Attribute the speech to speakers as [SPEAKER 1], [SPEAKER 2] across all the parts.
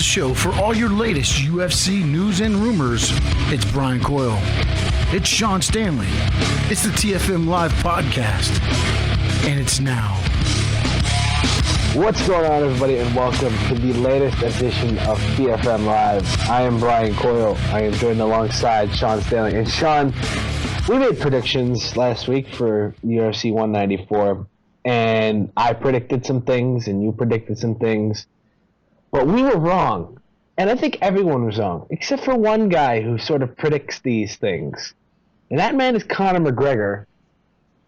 [SPEAKER 1] show for all your latest UFC news and rumors. It's Brian Coyle. It's Sean Stanley. It's the TFM Live podcast. And it's now.
[SPEAKER 2] What's going on, everybody, and welcome to the latest edition of TFM Live. I am Brian Coyle. I am joined alongside Sean Stanley. And Sean, we made predictions last week for UFC 194, and I predicted some things, and you predicted some things, but we were wrong. And I think everyone was wrong, except for one guy who sort of predicts these things. And that man is Conor McGregor,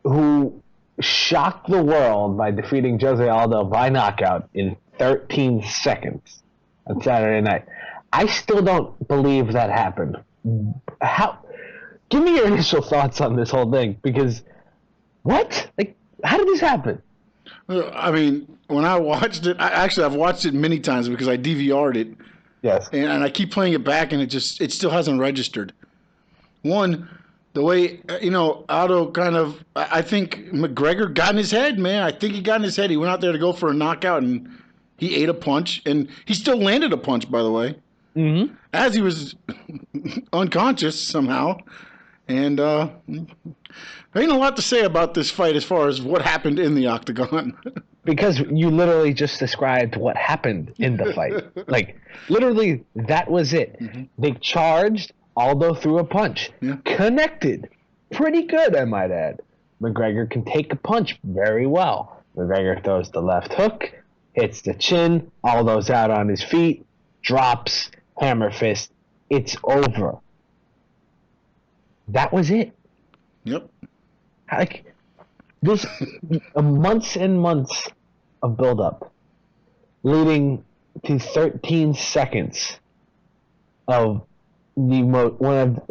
[SPEAKER 2] who shocked the world by defeating Jose Aldo by knockout in 13 seconds on Saturday night. I still don't believe that happened. Give me your initial thoughts on this whole thing, because what? Like, how did this happen?
[SPEAKER 3] I mean, when I watched it, I've watched it many times because I DVR'd it.
[SPEAKER 2] Yes.
[SPEAKER 3] And I keep playing it back, and it still hasn't registered. One, the way, Aldo kind of, I think McGregor got in his head, man. I think he got in his head. He went out there to go for a knockout, and he ate a punch, and he still landed a punch, by the way, as he was unconscious somehow. And there ain't a lot to say about this fight as far as what happened in the octagon.
[SPEAKER 2] Because you literally just described what happened in the fight. Like, literally, that was it. Mm-hmm. They charged. Aldo threw a punch. Yeah. Connected. Pretty good, I might add. McGregor can take a punch very well. McGregor throws the left hook, hits the chin, Aldo's out on his feet, drops, hammer fist. It's over. That was it.
[SPEAKER 3] Yep.
[SPEAKER 2] Like, this months and months of buildup leading to 13 seconds of we didn't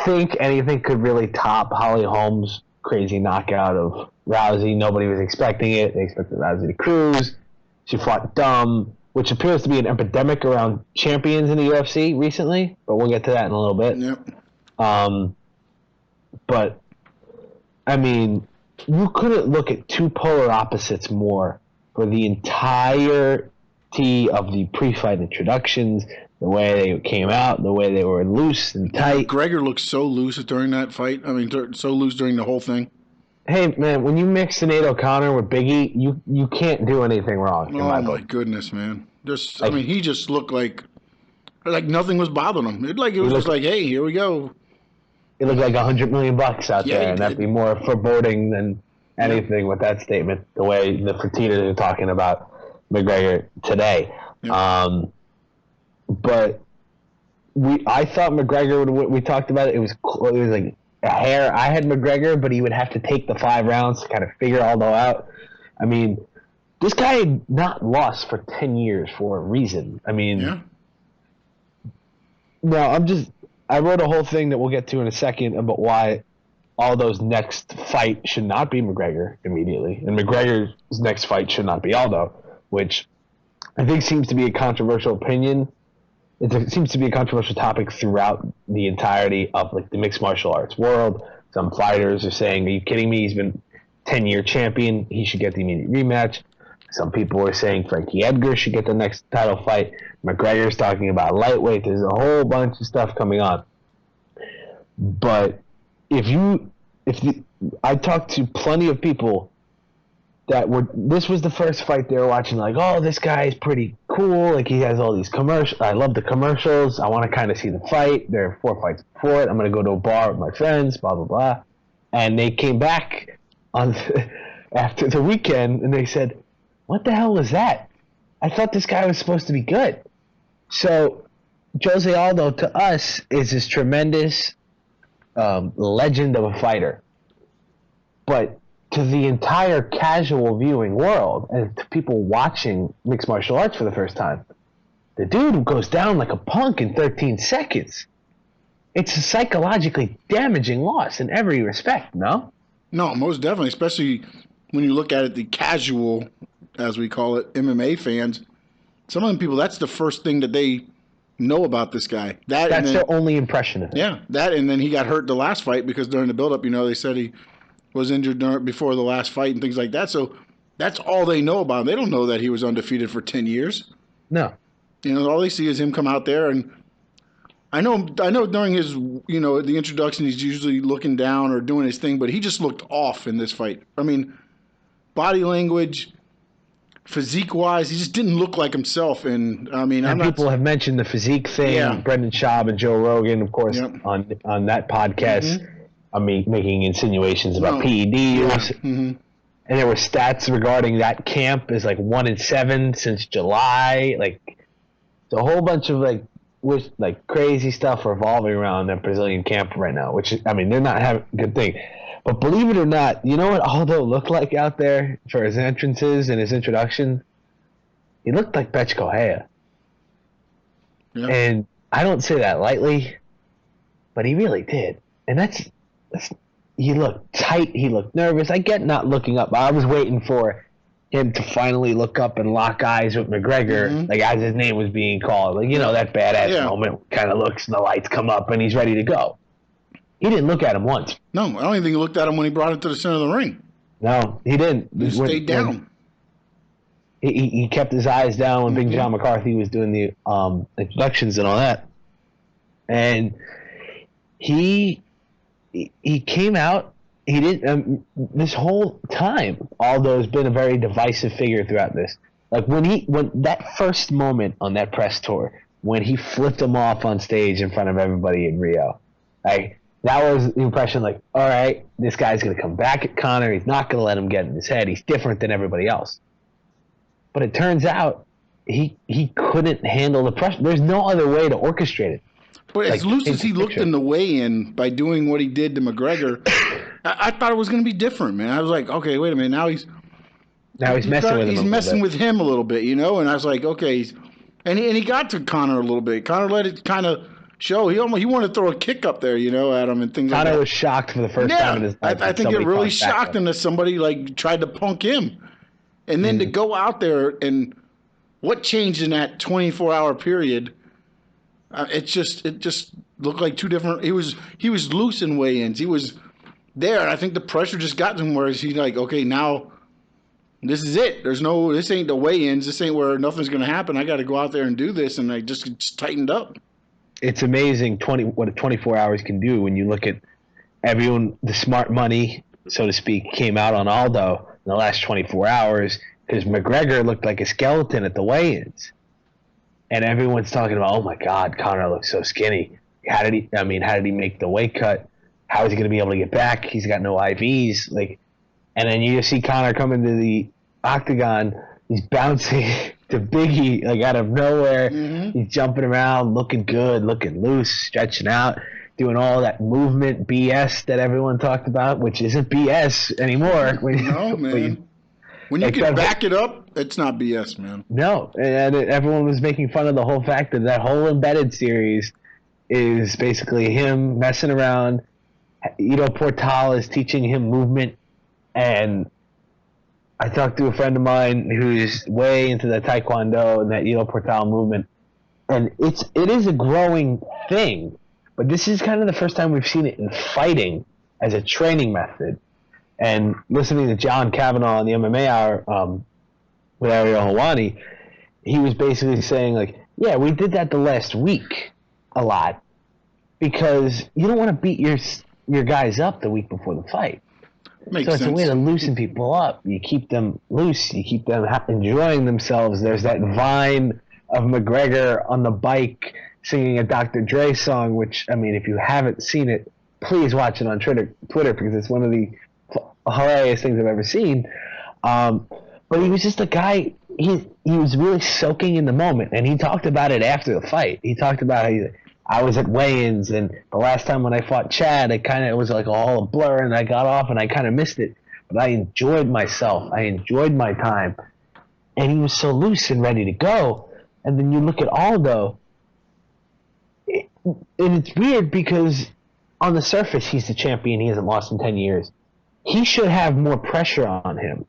[SPEAKER 2] think anything could really top Holly Holm's crazy knockout of Rousey. Nobody was expecting it. They expected Rousey to cruise. She fought dumb, which appears to be an epidemic around champions in the UFC recently, but we'll get to that in a little bit.
[SPEAKER 3] Yep.
[SPEAKER 2] But, I mean, you couldn't look at two polar opposites more for the entirety of the pre-fight introductions, the way they came out, the way they were loose and tight.
[SPEAKER 3] McGregor looked so loose during that fight. I mean, so loose during the whole thing. Hey,
[SPEAKER 2] man, when you mix Sinead O'Connor with Biggie, you can't do anything wrong.
[SPEAKER 3] Oh, my goodness, man. He just looked like nothing was bothering him. It was just like, hey, here we go.
[SPEAKER 2] It looked like $100 million out there, and that'd be more foreboding than anything with that statement, the way the Fertittas are talking about McGregor today. Yep. But I thought McGregor we talked about it. It was like a hair. I had McGregor, but he would have to take the 5 rounds to kind of figure Aldo out. I mean, this guy had not lost for 10 years for a reason. I mean, I wrote a whole thing that we'll get to in a second about why Aldo's next fight should not be McGregor immediately, and McGregor's next fight should not be Aldo, which I think seems to be a controversial opinion. It seems to be a controversial topic throughout the entirety of the mixed martial arts world. Some fighters are saying, "Are you kidding me? He's been 10-year champion. He should get the immediate rematch." Some people are saying Frankie Edgar should get the next title fight. McGregor's talking about lightweight. There's a whole bunch of stuff coming on. But I talked to plenty of people this was the first fight they were watching, like, oh, this guy is pretty cool. Like, he has all these commercials. I love the commercials. I want to kind of see the fight. There are 4 fights before it. I'm going to go to a bar with my friends, blah, blah, blah. And they came back after the weekend, and they said, what the hell was that? I thought this guy was supposed to be good. So Jose Aldo, to us, is this tremendous legend of a fighter. But to the entire casual viewing world and to people watching mixed martial arts for the first time, the dude goes down like a punk in 13 seconds. It's a psychologically damaging loss in every respect, no?
[SPEAKER 3] No, most definitely, especially when you look at it, the casual, as we call it, MMA fans. Some of them people, that's the first thing that they know about this guy.
[SPEAKER 2] That's their only impression of him.
[SPEAKER 3] Yeah, that, and then he got hurt the last fight because during the build-up, they said he was injured before the last fight and things like that. So that's all they know about him. They don't know that he was undefeated for 10 years.
[SPEAKER 2] No.
[SPEAKER 3] All they see is him come out there, and I know during his, the introduction, he's usually looking down or doing his thing, but he just looked off in this fight. I mean, body language, physique-wise, he just didn't look like himself. And I mean,
[SPEAKER 2] people have mentioned the physique thing.
[SPEAKER 3] Yeah.
[SPEAKER 2] Brendan Schaub and Joe Rogan, of course,
[SPEAKER 3] Yep.
[SPEAKER 2] on that podcast, I mean, making insinuations about PED use.
[SPEAKER 3] Mm-hmm.
[SPEAKER 2] And there were stats regarding that camp is like 1-7 since July. Like, it's a whole bunch of like crazy stuff revolving around that Brazilian camp right now. Which, I mean, they're not having a good thing. But believe it or not, you know what Aldo looked like out there for his entrances and his introduction? He looked like Betch Correia.
[SPEAKER 3] Yeah.
[SPEAKER 2] And I don't say that lightly, but he really did. And that's he looked tight. He looked nervous. I get not looking up. I was waiting for him to finally look up and lock eyes with McGregor, like as his name was being called. Like, that badass moment kind of looks and the lights come up and he's ready to go. He didn't look at him once.
[SPEAKER 3] No, I don't even think he looked at him when he brought him to the center of the ring.
[SPEAKER 2] No, he didn't.
[SPEAKER 3] He stayed down.
[SPEAKER 2] He kept his eyes down when Big John McCarthy was doing the introductions and all that. And he came out. He didn't. This whole time, Aldo's been a very divisive figure throughout this. Like when that first moment on that press tour, when he flipped him off on stage in front of everybody in Rio, like that was the impression. Like, all right, this guy's gonna come back at Conor. He's not gonna let him get in his head. He's different than everybody else. But it turns out he couldn't handle the pressure. There's no other way to orchestrate it.
[SPEAKER 3] But as loose as he looked in the weigh-in by doing what he did to McGregor, I thought it was going to be different, man. I was like, okay, wait a minute. Now he's
[SPEAKER 2] messing with him.
[SPEAKER 3] He's messing with him a little bit, And I was like, okay. And he got to Conor a little bit. Conor let it kind of show. He wanted to throw a kick up there, at him and things like that.
[SPEAKER 2] Conor was shocked for the first time in his life.
[SPEAKER 3] I think it really shocked him that somebody tried to punk him. And then to go out there and what changed in that 24-hour period? It just looked like two different. He was loose in weigh-ins. He was there, and I think the pressure just got to him. Where he's like, okay, now this is it. This ain't the weigh-ins. This ain't where nothing's going to happen. I got to go out there and do this, and I just tightened up.
[SPEAKER 2] It's amazing what 24 hours can do when you look at everyone. The smart money, so to speak, came out on Aldo in the last 24 hours because McGregor looked like a skeleton at the weigh-ins. And everyone's talking about, oh my God, Conor looks so skinny. How did he make the weight cut? How is he going to be able to get back? He's got no IVs. And then you just see Conor come into the octagon. He's bouncing to Biggie, out of nowhere. He's jumping around, looking good, looking loose, stretching out, doing all that movement BS that everyone talked about, which isn't BS anymore.
[SPEAKER 3] No, man. When you can back it up, it's not BS, man.
[SPEAKER 2] No, and everyone was making fun of the whole fact that whole Embedded series is basically him messing around. Portal is teaching him movement, and I talked to a friend of mine who's way into the Taekwondo and that Portal movement, and it is a growing thing, but this is kind of the first time we've seen it in fighting as a training method. And listening to John Kavanaugh on the MMA Hour with Ariel Helwani, he was basically saying, yeah, we did that the last week a lot because you don't want to beat your guys up the week before the fight.
[SPEAKER 3] Makes
[SPEAKER 2] so it's
[SPEAKER 3] sense.
[SPEAKER 2] a way to loosen people up. You keep them loose. You keep them enjoying themselves. There's that vine of McGregor on the bike singing a Dr. Dre song, which, if you haven't seen it, please watch it on Twitter because it's one of the hilarious things I've ever seen. But he was just a guy, he was really soaking in the moment, and he talked about it after the fight. He talked about how I was at weigh-ins, and the last time when I fought Chad, it was like all a blur, and I got off, and I kind of missed it. But I enjoyed myself. I enjoyed my time. And he was so loose and ready to go. And then you look at Aldo, and it's weird because on the surface, he's the champion. He hasn't lost in 10 years. He should have more pressure on him.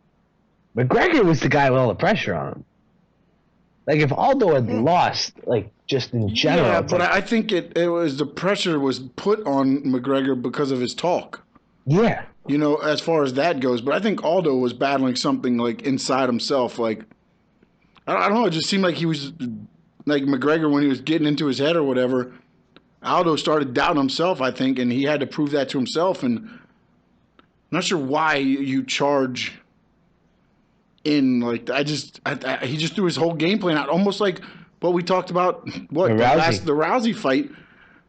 [SPEAKER 2] McGregor was the guy with all the pressure on him. If Aldo had lost, just in general.
[SPEAKER 3] Yeah, but I think it was the pressure was put on McGregor because of his talk.
[SPEAKER 2] Yeah.
[SPEAKER 3] As far as that goes. But I think Aldo was battling something inside himself. I don't know. It just seemed like he was like McGregor, when he was getting into his head or whatever, Aldo started doubting himself, I think, and he had to prove that to himself. And I'm not sure why you charge in like he just threw his whole game plan out, almost like what we talked about. What the Rousey fight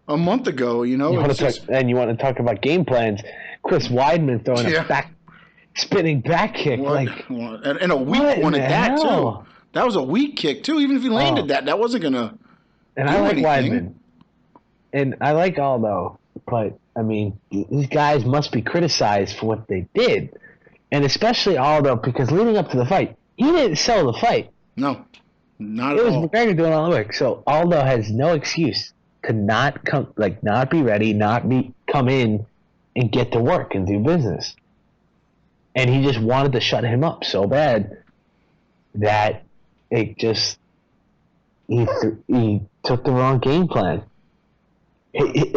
[SPEAKER 3] a month ago, you know.
[SPEAKER 2] And you want to talk about game plans? Chris Weidman throwing a spinning back kick,
[SPEAKER 3] and a weak one at that too. That was a weak kick too. Even if he landed that wasn't gonna.
[SPEAKER 2] And I like Weidman, and I like Aldo, but I mean, these guys must be criticized for what they did, and especially Aldo, because leading up to the fight, he didn't sell the fight.
[SPEAKER 3] No, not at all.
[SPEAKER 2] It was McGregor doing all the work, so Aldo has no excuse to not be ready, come in and get to work and do business. And he just wanted to shut him up so bad that he took the wrong game plan.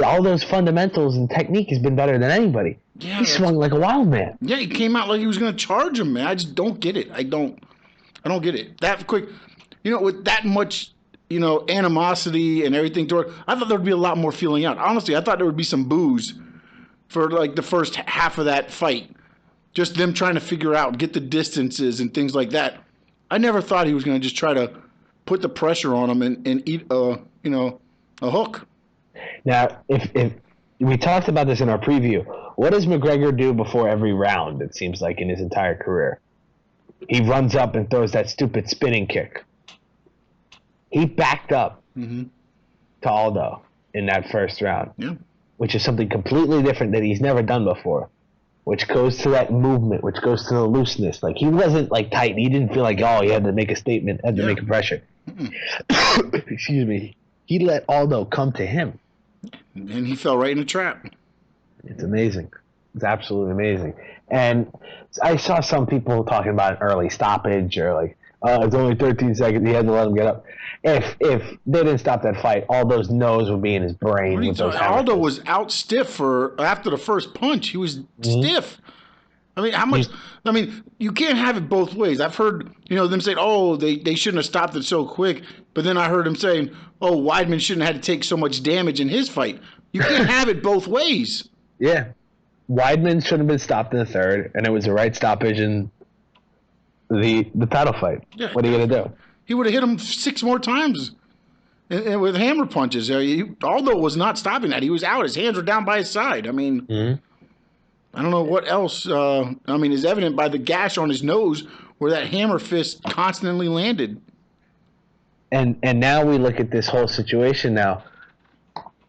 [SPEAKER 2] All those fundamentals and technique has been better than anybody. Yeah, he swung like a wild man.
[SPEAKER 3] Yeah, he came out like he was going to charge him, man. I just don't get it. I don't get it. That quick, with that much, animosity and everything toward. I thought there would be a lot more feeling out. Honestly, I thought there would be some boos for like the first half of that fight. Just them trying to figure out, get the distances and things like that. I never thought he was going to just try to put the pressure on him and eat a hook.
[SPEAKER 2] Now, if we talked about this in our preview, what does McGregor do before every round, it seems like, in his entire career? He runs up and throws that stupid spinning kick. He backed up to Aldo in that first round, which is something completely different that he's never done before. Which goes to that movement, which goes to the looseness. Like, he wasn't, tight. He didn't feel like, he had to make a statement, had to make a pressure. Excuse me. He let Aldo come to him.
[SPEAKER 3] And he fell right in a trap.
[SPEAKER 2] It's amazing. It's absolutely amazing. And I saw some people talking about an early stoppage or, it's only 13 seconds. He had to let him get up. If they didn't stop that fight, Aldo's nose would be in his brain.
[SPEAKER 3] Aldo was out stiff after the first punch. He was stiff. I mean, how much? I mean, you can't have it both ways. I've heard them saying, they shouldn't have stopped it so quick. But then I heard him saying, Weidman shouldn't have had to take so much damage in his fight. You can't have it both ways.
[SPEAKER 2] Yeah, Weidman should have been stopped in the third, and it was the right stoppage in the title fight. Yeah. What are you gonna do?
[SPEAKER 3] He would have hit him 6 more times and with hammer punches. Aldo was not stopping that. He was out. His hands were down by his side. I mean, I don't know what else. Is evident by the gash on his nose where that hammer fist constantly landed.
[SPEAKER 2] And now we look at this whole situation now.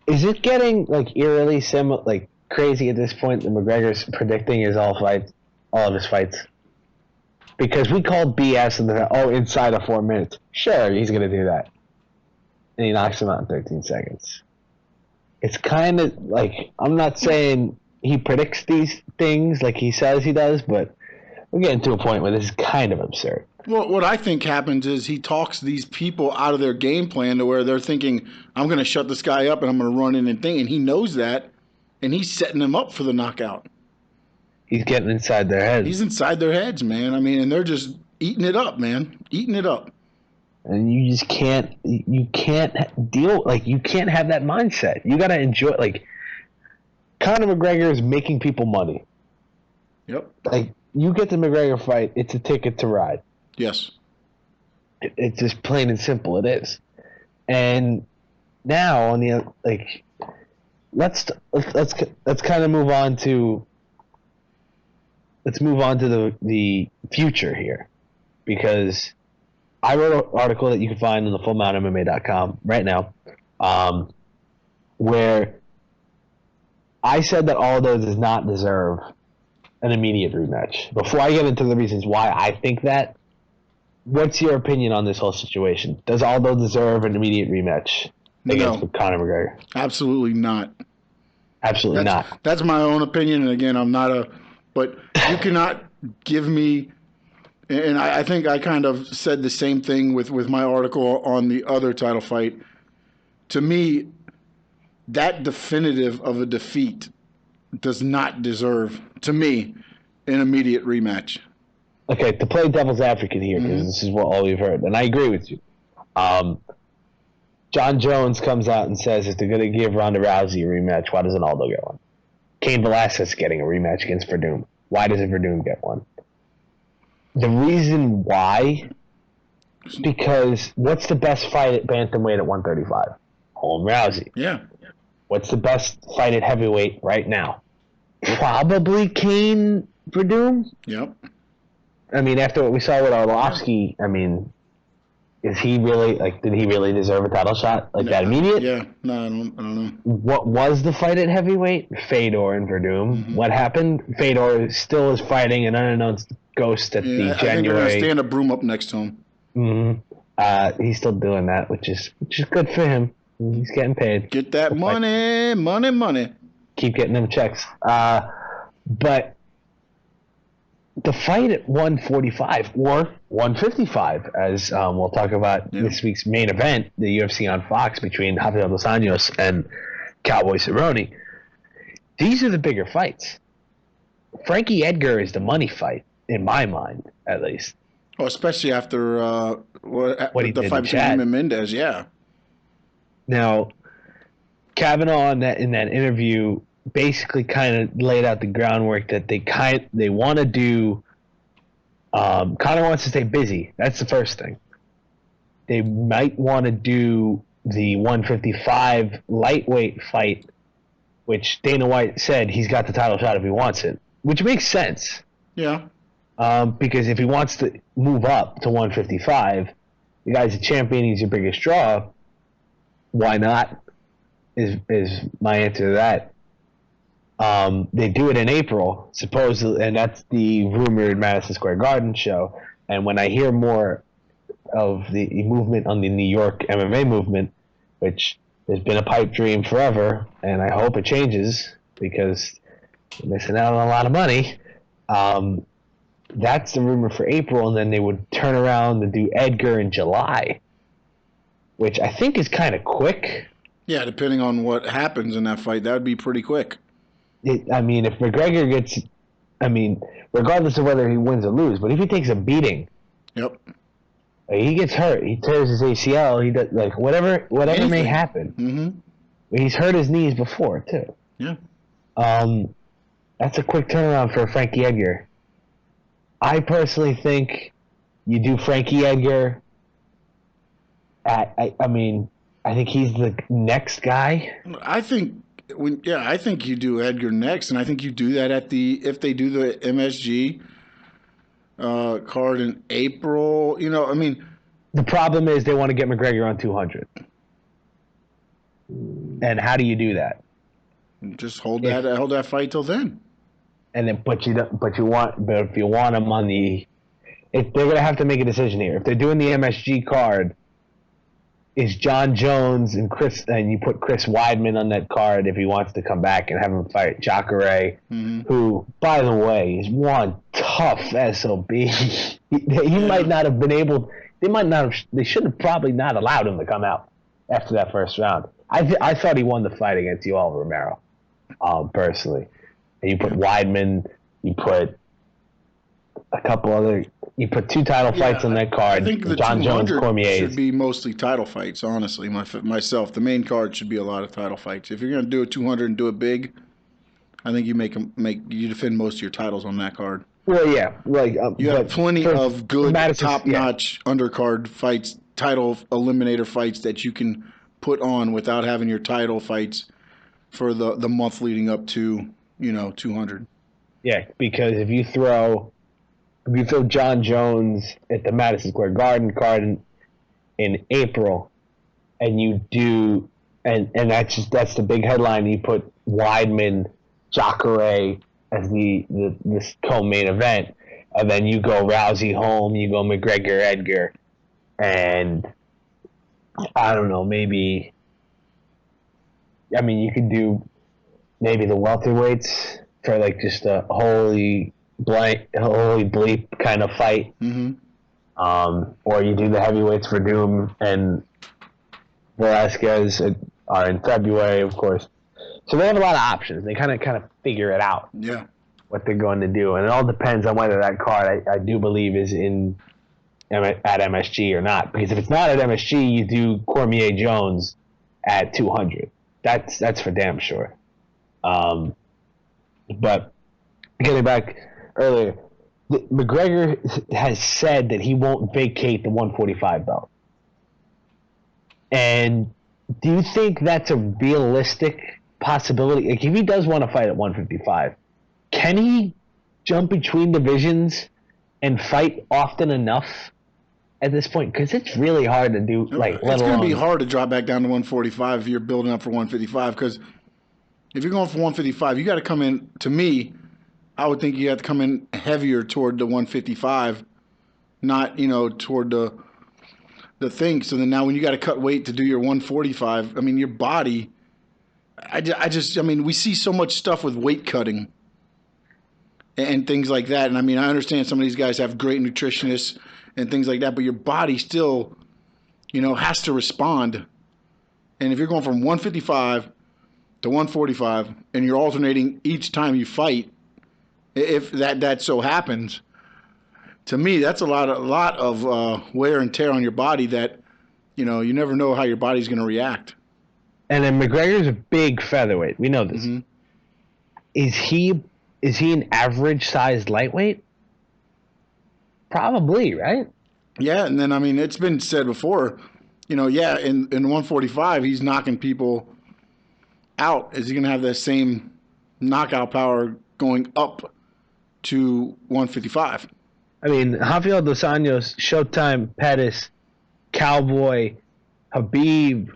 [SPEAKER 2] Is it getting eerily similar, crazy at this point that McGregor's predicting all of his fights? Because we called BS and inside of 4 minutes. Sure, he's going to do that. And he knocks him out in 13 seconds. It's kind of I'm not saying he predicts these things like he says he does, but we're getting to a point where this is kind of absurd.
[SPEAKER 3] Well, what I think happens is he talks these people out of their game plan to where they're thinking, I'm going to shut this guy up and I'm going to run in and think. And he knows that, and he's setting them up for the knockout.
[SPEAKER 2] He's getting inside their heads.
[SPEAKER 3] He's inside their heads, man. I mean, and they're just eating it up, man. Eating it up.
[SPEAKER 2] And you just can't you can't have that mindset. You got to enjoy, Conor McGregor is making people money.
[SPEAKER 3] Yep.
[SPEAKER 2] You get the McGregor fight, it's a ticket to ride.
[SPEAKER 3] Yes.
[SPEAKER 2] It's just plain and simple, it is. And now on the let's kind of move on to the future here, because I wrote an article that you can find on the fullmountmma.com right now, where I said that Aldo does not deserve an immediate rematch. Before I get into the reasons why I think that, what's your opinion on this whole situation? Does Aldo deserve an immediate rematch against Conor McGregor?
[SPEAKER 3] Absolutely not.
[SPEAKER 2] Absolutely not.
[SPEAKER 3] That's my own opinion, and again, I'm not but you cannot give me, and I think I kind of said the same thing with my article on the other title fight. To me, that definitive of a defeat does not deserve, to me, an immediate rematch.
[SPEAKER 2] Okay, to play devil's advocate here, because this is all we've heard, and I agree with you. John Jones comes out and says if they're going to give Ronda Rousey a rematch, why doesn't Aldo get one? Cain Velasquez is getting a rematch against Verdum. Why doesn't Verdum get one? The reason why is because what's the best fight at bantamweight at 135? Holm Rousey.
[SPEAKER 3] Yeah.
[SPEAKER 2] What's the best fight at heavyweight right now? Probably Cain Verdum.
[SPEAKER 3] Yep.
[SPEAKER 2] I mean, after what we saw with Arlovsky, I mean, is he really, did he really deserve a title shot that immediate?
[SPEAKER 3] Yeah. No, I don't know.
[SPEAKER 2] What was the fight at heavyweight? Fedor and Verdum. Mm-hmm. What happened? Fedor still is fighting an unannounced ghost at the January.
[SPEAKER 3] I think they're going to stand a broom up next to him.
[SPEAKER 2] Mm-hmm. He's still doing that, which is good for him. He's getting paid.
[SPEAKER 3] Get that money.
[SPEAKER 2] Keep getting them checks. But the fight at 145 or 155, as we'll talk about this week's main event, the UFC on Fox between Rafael dos Anjos and Cowboy Cerrone, these are the bigger fights. Frankie Edgar is the money fight, in my mind, at least.
[SPEAKER 3] Oh, especially after
[SPEAKER 2] what he
[SPEAKER 3] the
[SPEAKER 2] did
[SPEAKER 3] fight between him and Mendez, yeah.
[SPEAKER 2] Now, Kavanaugh in that interview basically kind of laid out the groundwork that they want to do. Conor wants to stay busy. That's the first thing. They might want to do the 155 lightweight fight, which Dana White said he's got the title shot if he wants it, which makes sense.
[SPEAKER 3] Yeah.
[SPEAKER 2] Because if he wants to move up to 155, the guy's a champion, he's your biggest draw. Why not? Is my answer to that. They do it in April, supposedly, and that's the rumored Madison Square Garden show. And when I hear more of the movement on the New York MMA movement, which has been a pipe dream forever, and I hope it changes because they're missing out on a lot of money, that's the rumor for April, and then they would turn around and do Edgar in July, which I think is kind of quick.
[SPEAKER 3] Yeah, depending on what happens in that fight, that would be pretty quick.
[SPEAKER 2] If McGregor gets, regardless of whether he wins or loses, but if he takes a beating, he gets hurt, he tears his ACL, he does whatever Anything. May happen.
[SPEAKER 3] Mm-hmm.
[SPEAKER 2] He's hurt his knees before too.
[SPEAKER 3] Yeah.
[SPEAKER 2] That's a quick turnaround for Frankie Edgar. I personally think you do Frankie Edgar. I think he's the next guy.
[SPEAKER 3] I think you do Edgar next, and I think you do that if they do the MSG card in April.
[SPEAKER 2] The problem is they want to get McGregor on 200, and how do you do that?
[SPEAKER 3] Just hold that fight till then.
[SPEAKER 2] And then, but if you want him on if they're gonna have to make a decision here. If they're doing the MSG card, is John Jones and you put Chris Weidman on that card if he wants to come back and have him fight Jacare, who, by the way, is one tough SOB. he might not have been able. They should have probably not allowed him to come out after that first round. I thought he won the fight against Yoel Romero, personally. And you put Weidman, you put a couple other. You put two title fights on that card.
[SPEAKER 3] I think the
[SPEAKER 2] John Jones, Cormier
[SPEAKER 3] should be mostly title fights. Honestly, myself, the main card should be a lot of title fights. If you're going to do a 200 and do it big, I think you you defend most of your titles on that card.
[SPEAKER 2] Well, yeah,
[SPEAKER 3] you have plenty of good top-notch undercard fights, title eliminator fights that you can put on without having your title fights for the month leading up to 200.
[SPEAKER 2] Yeah, because if you throw John Jones at the Madison Square Garden card in April, and you do, and that's the big headline. You put Weidman, Jacare as this co-main event, and then you go Rousey home, you go McGregor Edgar, and I don't know, maybe. You could do maybe the welterweights for just a holy bleep kind of fight. Or you do the heavyweights for Doom and Velasquez are in February, of course. So they have a lot of options. They kind of figure it out.
[SPEAKER 3] Yeah.
[SPEAKER 2] What they're going to do, and it all depends on whether that card I do believe is in at MSG or not. Because if it's not at MSG, you do Cormier Jones at 200. That's for damn sure. But getting back earlier, McGregor has said that he won't vacate the 145 belt. And do you think that's a realistic possibility? Like, if he does want to fight at 155, can he jump between divisions and fight often enough at this point? Because it's really hard to do.
[SPEAKER 3] It's going to be hard to drop back down to 145 if you're building up for 155. Because if you're going for 155, you got to come in. To me, I would think you have to come in heavier toward the 155, not toward the thing. So then now when you got to cut weight to do your 145, I mean your body. I mean we see so much stuff with weight cutting and things like that. And I mean I understand some of these guys have great nutritionists and things like that, but your body still, has to respond. And if you're going from 155 to 145 and you're alternating each time you fight, if that so happens, to me that's a lot of wear and tear on your body that, you never know how your body's going to react.
[SPEAKER 2] And then McGregor's a big featherweight. We know this. Mm-hmm. Is he an average sized lightweight? Probably, right?
[SPEAKER 3] Yeah, and then I mean it's been said before, in 145 he's knocking people out. Is he going to have that same knockout power going up to 155?
[SPEAKER 2] I mean, Rafael dos Anjos, Showtime, Pettis, Cowboy, Habib,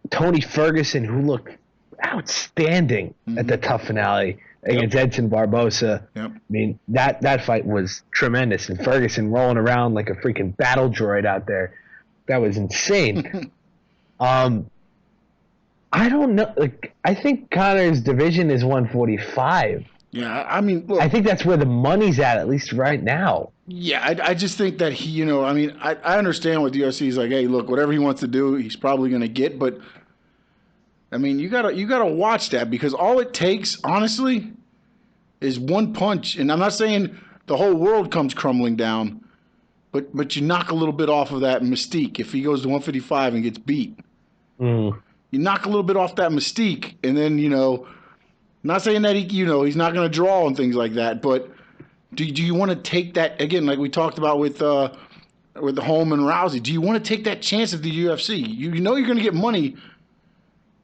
[SPEAKER 2] Tony Ferguson, who looked outstanding at the tough finale against Edson Barbosa. Yep. I mean, that fight was tremendous. And Ferguson rolling around like a freaking battle droid out there. That was insane. I don't know. Like, I think Conor's division is 145.
[SPEAKER 3] Yeah, I mean, look,
[SPEAKER 2] I think that's where the money's at least right now.
[SPEAKER 3] Yeah, I just think that he, I mean, I understand what the UFC is like. Hey, look, whatever he wants to do, he's probably going to get. But I mean, you gotta watch that, because all it takes, honestly, is one punch. And I'm not saying the whole world comes crumbling down, but you knock a little bit off of that mystique. If he goes to 155 and gets beat, you knock a little bit off that mystique, and then not saying that he's not going to draw and things like that, but do you want to take that again, like we talked about with the Holm and Rousey? Do you want to take that chance at the UFC? You know you're going to get money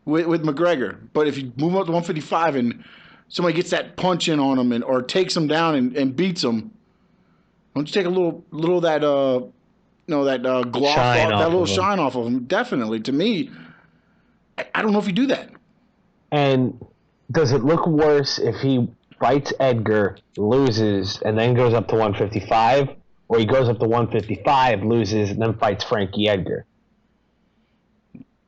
[SPEAKER 3] with McGregor, but if you move up to 155 and somebody gets that punch in on him or takes him down and beats him, why don't you take a little of that that gloss off, that little shine off of him? Definitely, to me, I don't know if you do that.
[SPEAKER 2] And does it look worse if he fights Edgar, loses, and then goes up to 155, or he goes up to 155, loses, and then fights Frankie Edgar?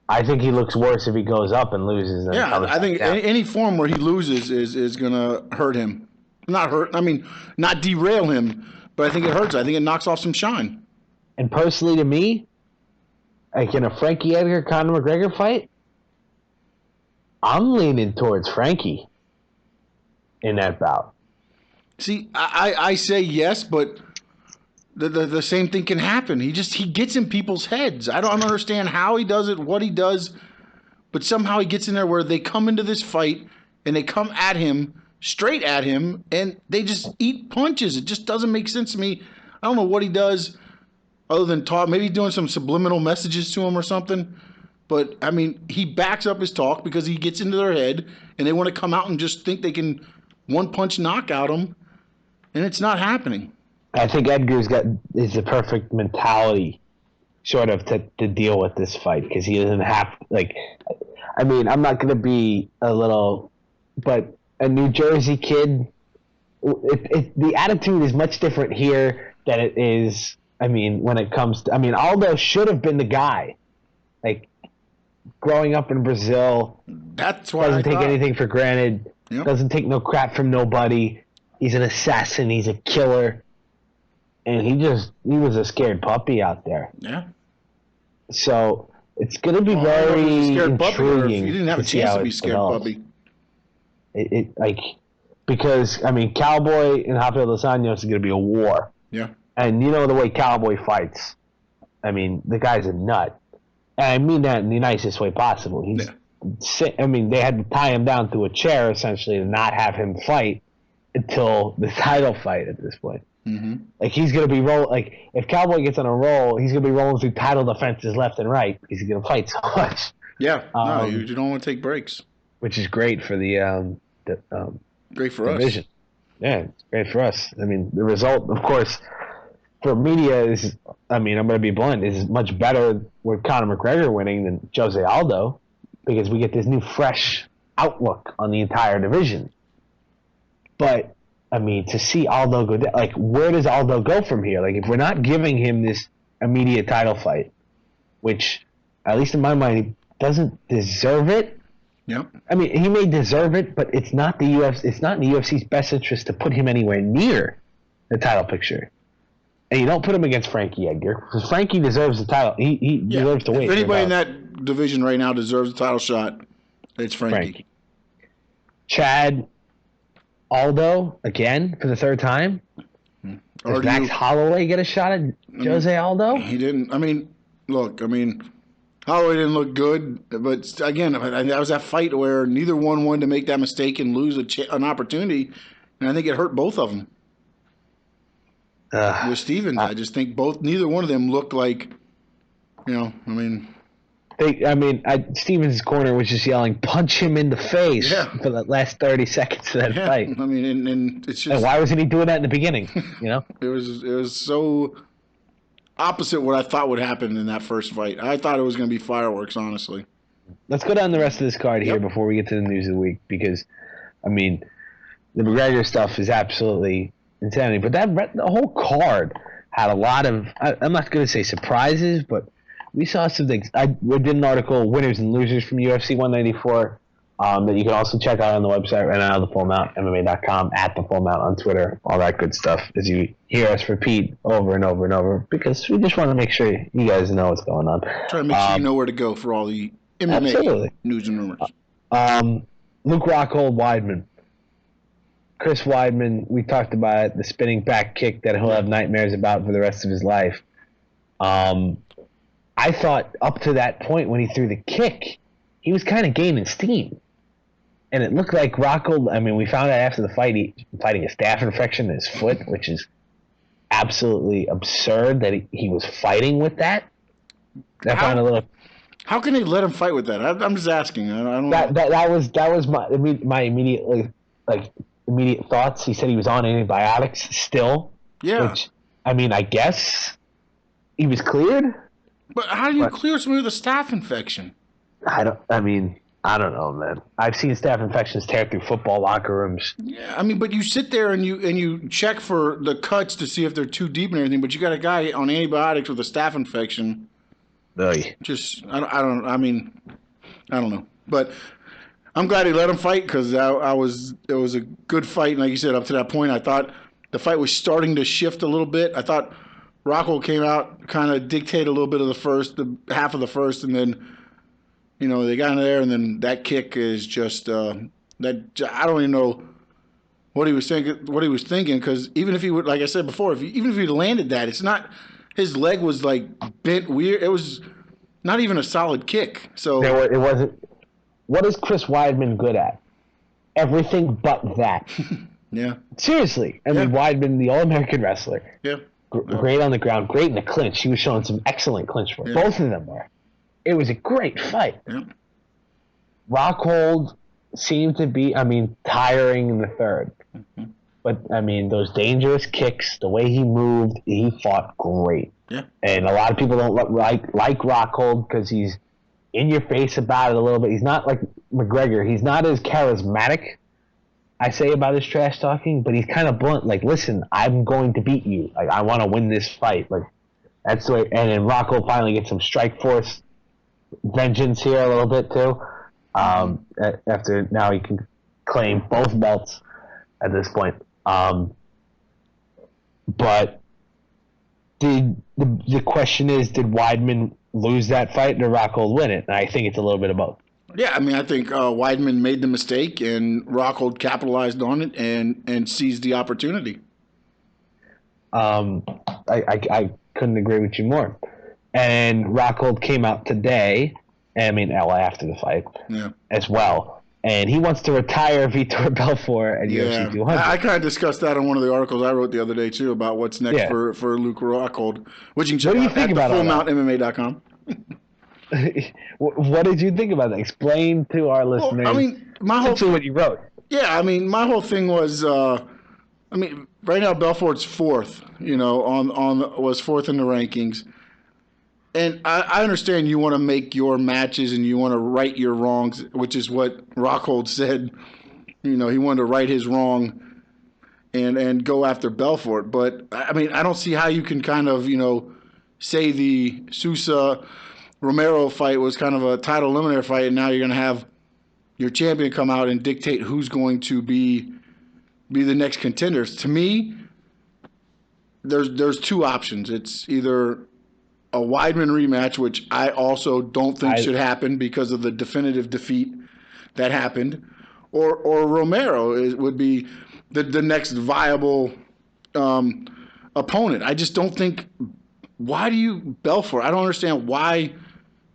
[SPEAKER 2] I think he looks worse if he goes up and loses.
[SPEAKER 3] Yeah, I think any form where he loses is going to hurt him. Not derail him, but I think it hurts. I think it knocks off some shine.
[SPEAKER 2] And personally, to me, like in a Frankie Edgar Conor McGregor fight, I'm leaning towards Frankie in that bout.
[SPEAKER 3] See, I say yes, but the same thing can happen. He gets in people's heads. I don't understand how he does it, what he does, but somehow he gets in there where they come into this fight and they come at him, straight at him, and they just eat punches. It just doesn't make sense to me. I don't know what he does other than talk. Maybe doing some subliminal messages to him or something. But, I mean, he backs up his talk because he gets into their head and they want to come out and just think they can one-punch knockout him, and it's not happening.
[SPEAKER 2] I think Edgar's is the perfect mentality sort of to deal with this fight, because he doesn't have, I'm not going to be but a New Jersey kid, the attitude is much different here than it is, when it comes to, Aldo should have been the guy. Growing up in Brazil,
[SPEAKER 3] that's why
[SPEAKER 2] doesn't take anything for granted.
[SPEAKER 3] Yep.
[SPEAKER 2] Doesn't take no crap from nobody. He's an assassin. He's a killer, and he was a scared puppy out there.
[SPEAKER 3] Yeah.
[SPEAKER 2] So it's going to be very intriguing.
[SPEAKER 3] You didn't have a chance to be scared puppy.
[SPEAKER 2] Because Cowboy and Rafael dos Anjos is going to be a war.
[SPEAKER 3] Yeah.
[SPEAKER 2] And you know the way Cowboy fights. I mean, the guy's a nut. And I mean that in the nicest way possible. They had to tie him down to a chair, essentially, to not have him fight until the title fight at this point.
[SPEAKER 3] Mm-hmm.
[SPEAKER 2] Like, he's going to be if Cowboy gets on a roll, he's going to be rolling through title defenses left and right because he's going to fight so much.
[SPEAKER 3] Yeah, no, you don't want to take breaks.
[SPEAKER 2] Which is great for the
[SPEAKER 3] great for
[SPEAKER 2] division.
[SPEAKER 3] us.
[SPEAKER 2] Yeah, it's great for us. I mean, the result, of course, for media is, I'm going to be blunt, is much better with Conor McGregor winning than Jose Aldo because we get this new, fresh outlook on the entire division. But, to see Aldo go down, like, where does Aldo go from here? Like, if we're not giving him this immediate title fight, which, at least in my mind, he doesn't deserve it.
[SPEAKER 3] Yep.
[SPEAKER 2] He may deserve it, but it's not in the UFC's best interest to put him anywhere near the title picture. And you don't put him against Frankie Edgar because Frankie deserves the title. He deserves to win.
[SPEAKER 3] If anybody in that division right now deserves a title shot, it's Frankie.
[SPEAKER 2] Chad Aldo again for the third time. Does Max Holloway get a shot at Jose Aldo?
[SPEAKER 3] He didn't. Holloway didn't look good, but again, that was that fight where neither one wanted to make that mistake and lose an opportunity, and I think it hurt both of them. With Stevens, I just think neither one of them looked like,
[SPEAKER 2] Stevens' corner was just yelling, "Punch him in the face!" for the last 30 seconds of that fight.
[SPEAKER 3] And it's just.
[SPEAKER 2] And why wasn't he doing that in the beginning?
[SPEAKER 3] It was so opposite what I thought would happen in that first fight. I thought it was going to be fireworks, honestly.
[SPEAKER 2] Let's go down the rest of this card here before we get to the news of the week because, the McGregor stuff is absolutely insanity. But the whole card had a lot of, I'm not going to say surprises, but we saw some things. We did an article, Winners and Losers from UFC 194, that you can also check out on the website right now, thefullmount.mma.com, at thefullmount on Twitter, all that good stuff, as you hear us repeat over and over and over, because we just want to make sure you guys know what's going on.
[SPEAKER 3] Try to make sure you know where to go for all the MMA news and rumors.
[SPEAKER 2] Luke Rockhold, Weidman. Chris Weidman, we talked about it, the spinning back kick that he'll have nightmares about for the rest of his life. I thought up to that point when he threw the kick, he was kind of gaining steam. And it looked like Rockhold, we found out after the fight, he's fighting a staph infection in his foot, which is absolutely absurd that he was fighting with that.
[SPEAKER 3] How can they let him fight with that? I'm just asking. I don't know.
[SPEAKER 2] That was my immediate thoughts. He said he was on antibiotics still.
[SPEAKER 3] Yeah.
[SPEAKER 2] Which, I guess he was cleared.
[SPEAKER 3] But how do you clear somebody with a staph infection?
[SPEAKER 2] I don't know, man. I've seen staph infections tear through football locker rooms.
[SPEAKER 3] Yeah, but you sit there and you check for the cuts to see if they're too deep and everything. But you got a guy on antibiotics with a staph infection. Just I don't know. But I'm glad he let him fight because it was a good fight. And like you said, up to that point, I thought the fight was starting to shift a little bit. I thought Rockhold came out, kind of dictated a little bit of the half of the first, and then. They got in there, and then that kick is just I don't even know what he was thinking. Because even if he would, like I said before, even if he landed that, it's not his leg was like bent weird. It was not even a solid kick. So
[SPEAKER 2] it wasn't. What is Chris Weidman good at? Everything but that.
[SPEAKER 3] Yeah.
[SPEAKER 2] Seriously, Weidman, the All-American wrestler.
[SPEAKER 3] Yeah.
[SPEAKER 2] Great on the ground, great in the clinch. He was showing some excellent clinch work. Yeah. Both of them were. It was a great fight.
[SPEAKER 3] Yeah.
[SPEAKER 2] Rockhold seemed to be, tiring in the third.
[SPEAKER 3] Mm-hmm.
[SPEAKER 2] But, those dangerous kicks, the way he moved, he fought great.
[SPEAKER 3] Yeah.
[SPEAKER 2] And a lot of people don't like Rockhold because he's in your face about it a little bit. He's not like McGregor. He's not as charismatic, I say, about his trash talking, but he's kind of blunt. Like, listen, I'm going to beat you. Like, I want to win this fight. Like, that's the way. And then Rockhold finally gets some strike force vengeance here a little bit too. After now he can claim both belts at this point. But the question is, did Weidman lose that fight or Rockhold win it? And I think it's a little bit of both.
[SPEAKER 3] Yeah, I think Weidman made the mistake and Rockhold capitalized on it and seized the opportunity.
[SPEAKER 2] I couldn't agree with you more. And Rockhold came out today, after the fight, as well. And he wants to retire Vitor Belfort at UFC 200.
[SPEAKER 3] I kind of discussed that on one of the articles I wrote the other day, too, about what's next for Luke Rockhold, which you can check out at fullmountmma.com.
[SPEAKER 2] What did you think about that? Explain to our listeners.
[SPEAKER 3] Well, I mean,
[SPEAKER 2] what you wrote.
[SPEAKER 3] Yeah, I mean, my whole thing was, right now Belfort's fourth, was fourth in the rankings. And I understand you want to make your matches and you want to right your wrongs, which is what Rockhold said. He wanted to right his wrong and go after Belfort. But, I mean, I don't see how you can kind of, say the Sousa-Romero fight was kind of a title eliminator fight, and now you're going to have your champion come out and dictate who's going to be the next contenders. To me, there's two options. It's either a Weidman rematch, which I also don't think should happen because of the definitive defeat that happened, or Romero would be the next viable opponent. I just don't think. Why do you Belfort? I don't understand why.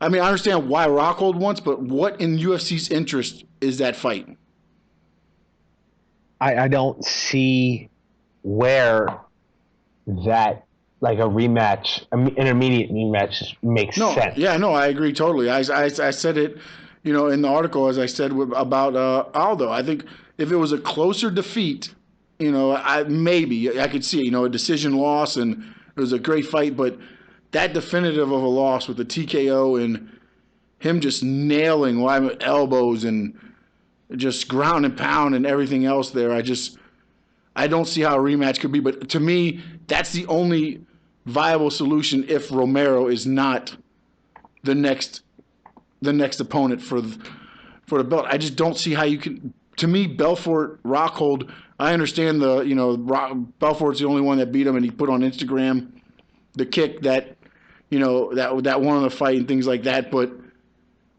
[SPEAKER 3] I mean, I understand why Rockhold wants, but what in UFC's interest is that fight?
[SPEAKER 2] I don't see where that, like a rematch, an intermediate rematch makes sense.
[SPEAKER 3] Yeah, no, I agree totally. I said it, in the article, as I said about Aldo. I think if it was a closer defeat, I could see, a decision loss, and it was a great fight, but that definitive of a loss with the TKO and him just nailing Weidman elbows and just ground and pound and everything else there, I don't see how a rematch could be. But to me, that's the only viable solution if Romero is not the next opponent for the belt. I just don't see how you can. To me, Belfort, Rockhold, I understand Belfort's the only one that beat him, and he put on Instagram the kick that won on the fight and things like that. But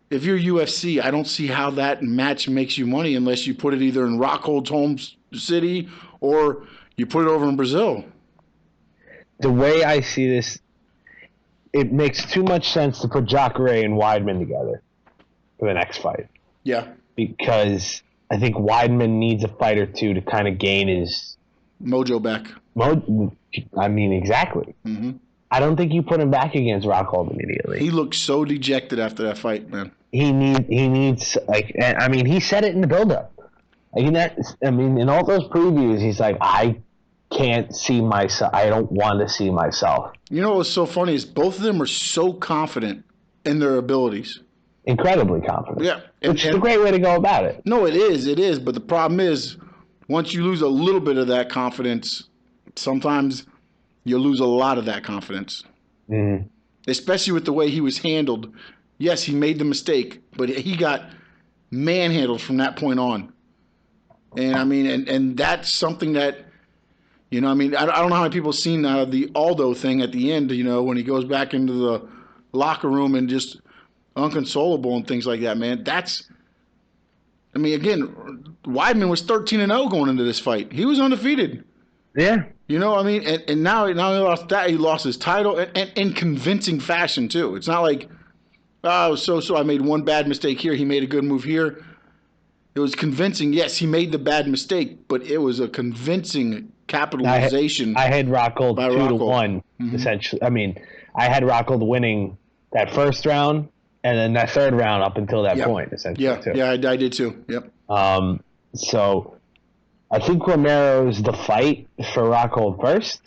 [SPEAKER 3] if you're UFC, I don't see how that match makes you money unless you put it either in Rockhold's home city or you put it over in Brazil.
[SPEAKER 2] The way I see this, it makes too much sense to put Jacare and Weidman together for the next fight.
[SPEAKER 3] Yeah.
[SPEAKER 2] Because I think Weidman needs a fight or two to kind of gain his
[SPEAKER 3] mojo back.
[SPEAKER 2] Exactly. Mm-hmm. I don't think you put him back against Rockhold immediately.
[SPEAKER 3] He looked so dejected after that fight, man.
[SPEAKER 2] He needs he said it in the build-up. In all those previews, he's like, I can't see myself. I don't want to see myself.
[SPEAKER 3] You know what's so funny is both of them are so confident in their abilities.
[SPEAKER 2] Incredibly confident.
[SPEAKER 3] Yeah.
[SPEAKER 2] Which is a great way to go about it.
[SPEAKER 3] No, it is. But the problem is, once you lose a little bit of that confidence, sometimes you lose a lot of that confidence.
[SPEAKER 2] Mm-hmm.
[SPEAKER 3] Especially with the way he was handled. Yes, he made the mistake, but he got manhandled from that point on. And and that's something that, I don't know how many people have seen the Aldo thing at the end, when he goes back into the locker room and just unconsolable and things like that, man. Again, Weidman was 13-0 going into this fight. He was undefeated.
[SPEAKER 2] Yeah.
[SPEAKER 3] And now he lost that. He lost his title and in convincing fashion, too. It's not like, so I made one bad mistake here. He made a good move here. It was convincing. Yes, he made the bad mistake, but it was a convincing capitalization.
[SPEAKER 2] I had Rockhold 2-1,
[SPEAKER 3] mm-hmm.
[SPEAKER 2] essentially. I had Rockhold winning that first round and then that third round up until that point, essentially.
[SPEAKER 3] Too. I did too. Yep.
[SPEAKER 2] So I think Romero's the fight for Rockhold first.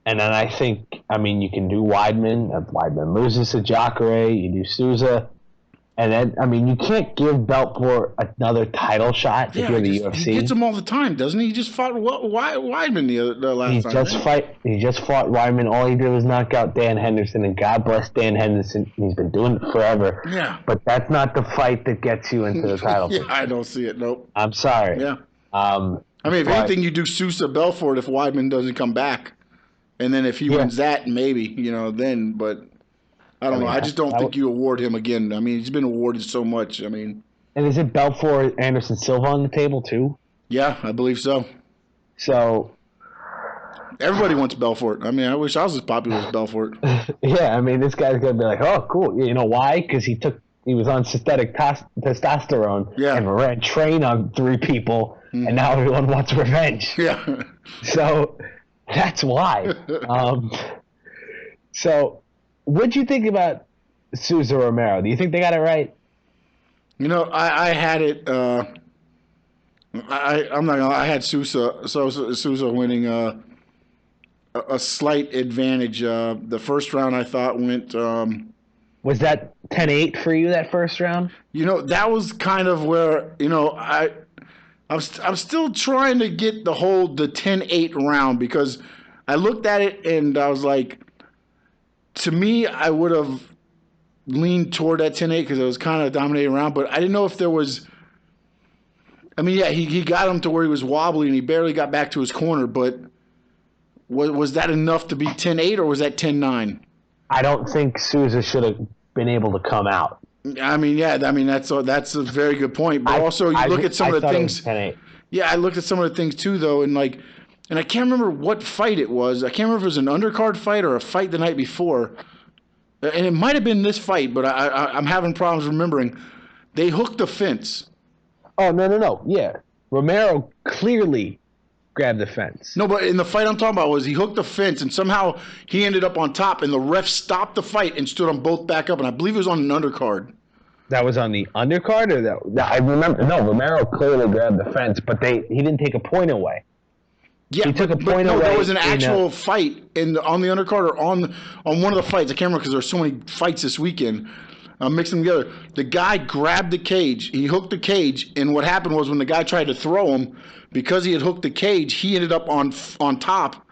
[SPEAKER 2] And then I think, you can do Weidman. If Weidman loses to Jacare, you do Sousa. And then, you can't give Belfort another title shot if you're the UFC.
[SPEAKER 3] He gets them all the time, doesn't he? He just fought Weidman the last time.
[SPEAKER 2] He just fought Weidman. All he did was knock out Dan Henderson, and God bless Dan Henderson. He's been doing it forever.
[SPEAKER 3] Yeah.
[SPEAKER 2] But that's not the fight that gets you into the title.
[SPEAKER 3] Yeah, I don't see it. Nope.
[SPEAKER 2] I'm sorry.
[SPEAKER 3] Yeah. If anything, you do Sousa Belfort if Weidman doesn't come back. And then if he wins that, maybe, then. But I don't know. I just don't think you award him again. He's been awarded so much.
[SPEAKER 2] And is it Belfort, Anderson Silva on the table too?
[SPEAKER 3] Yeah, I believe so.
[SPEAKER 2] So
[SPEAKER 3] Everybody wants Belfort. I mean, I wish I was as popular as Belfort.
[SPEAKER 2] Yeah, I mean, this guy's gonna be like, oh, cool. You know why? Because he was on synthetic testosterone and ran train on 3 people, and now everyone wants revenge.
[SPEAKER 3] Yeah.
[SPEAKER 2] So that's why. So, what'd you think about Sousa Romero? Do you think they got it right?
[SPEAKER 3] You know, I had it. I'm not gonna. I had Sousa winning a slight advantage. The first round I thought went.
[SPEAKER 2] Was that 10-8 for you that first round?
[SPEAKER 3] You know, that was kind of where I'm still trying to get the 10-8 round, because I looked at it and I was like, to me, I would have leaned toward that 10-8 because it was kind of dominating around, but I didn't know if there was. I mean, yeah, he got him to where he was wobbly and he barely got back to his corner, but was that enough to be 10-8 or was that 10-9?
[SPEAKER 2] I don't think Sousa should have been able to come out.
[SPEAKER 3] I mean, yeah, that's a very good point. But also, you look at some of the things. Yeah, I looked at some of the things too, though, and I can't remember what fight it was. I can't remember if it was an undercard fight or a fight the night before, and it might have been this fight, but I'm having problems remembering. They hooked the fence.
[SPEAKER 2] Oh, no. Yeah. Romero clearly grabbed the fence.
[SPEAKER 3] No, but in the fight I'm talking about was he hooked the fence, and somehow he ended up on top, and the ref stopped the fight and stood them both back up, and I believe it was on an undercard.
[SPEAKER 2] That was on the undercard? Or that? I remember. No, Romero clearly grabbed the fence, but he didn't take a point away.
[SPEAKER 3] Yeah,
[SPEAKER 2] he took a point away.
[SPEAKER 3] There was an actual fight on the undercard or on one of the fights. I can't remember because there's so many fights this weekend. I'm mixing them together. The guy grabbed the cage. He hooked the cage, and what happened was when the guy tried to throw him, because he had hooked the cage, he ended up on top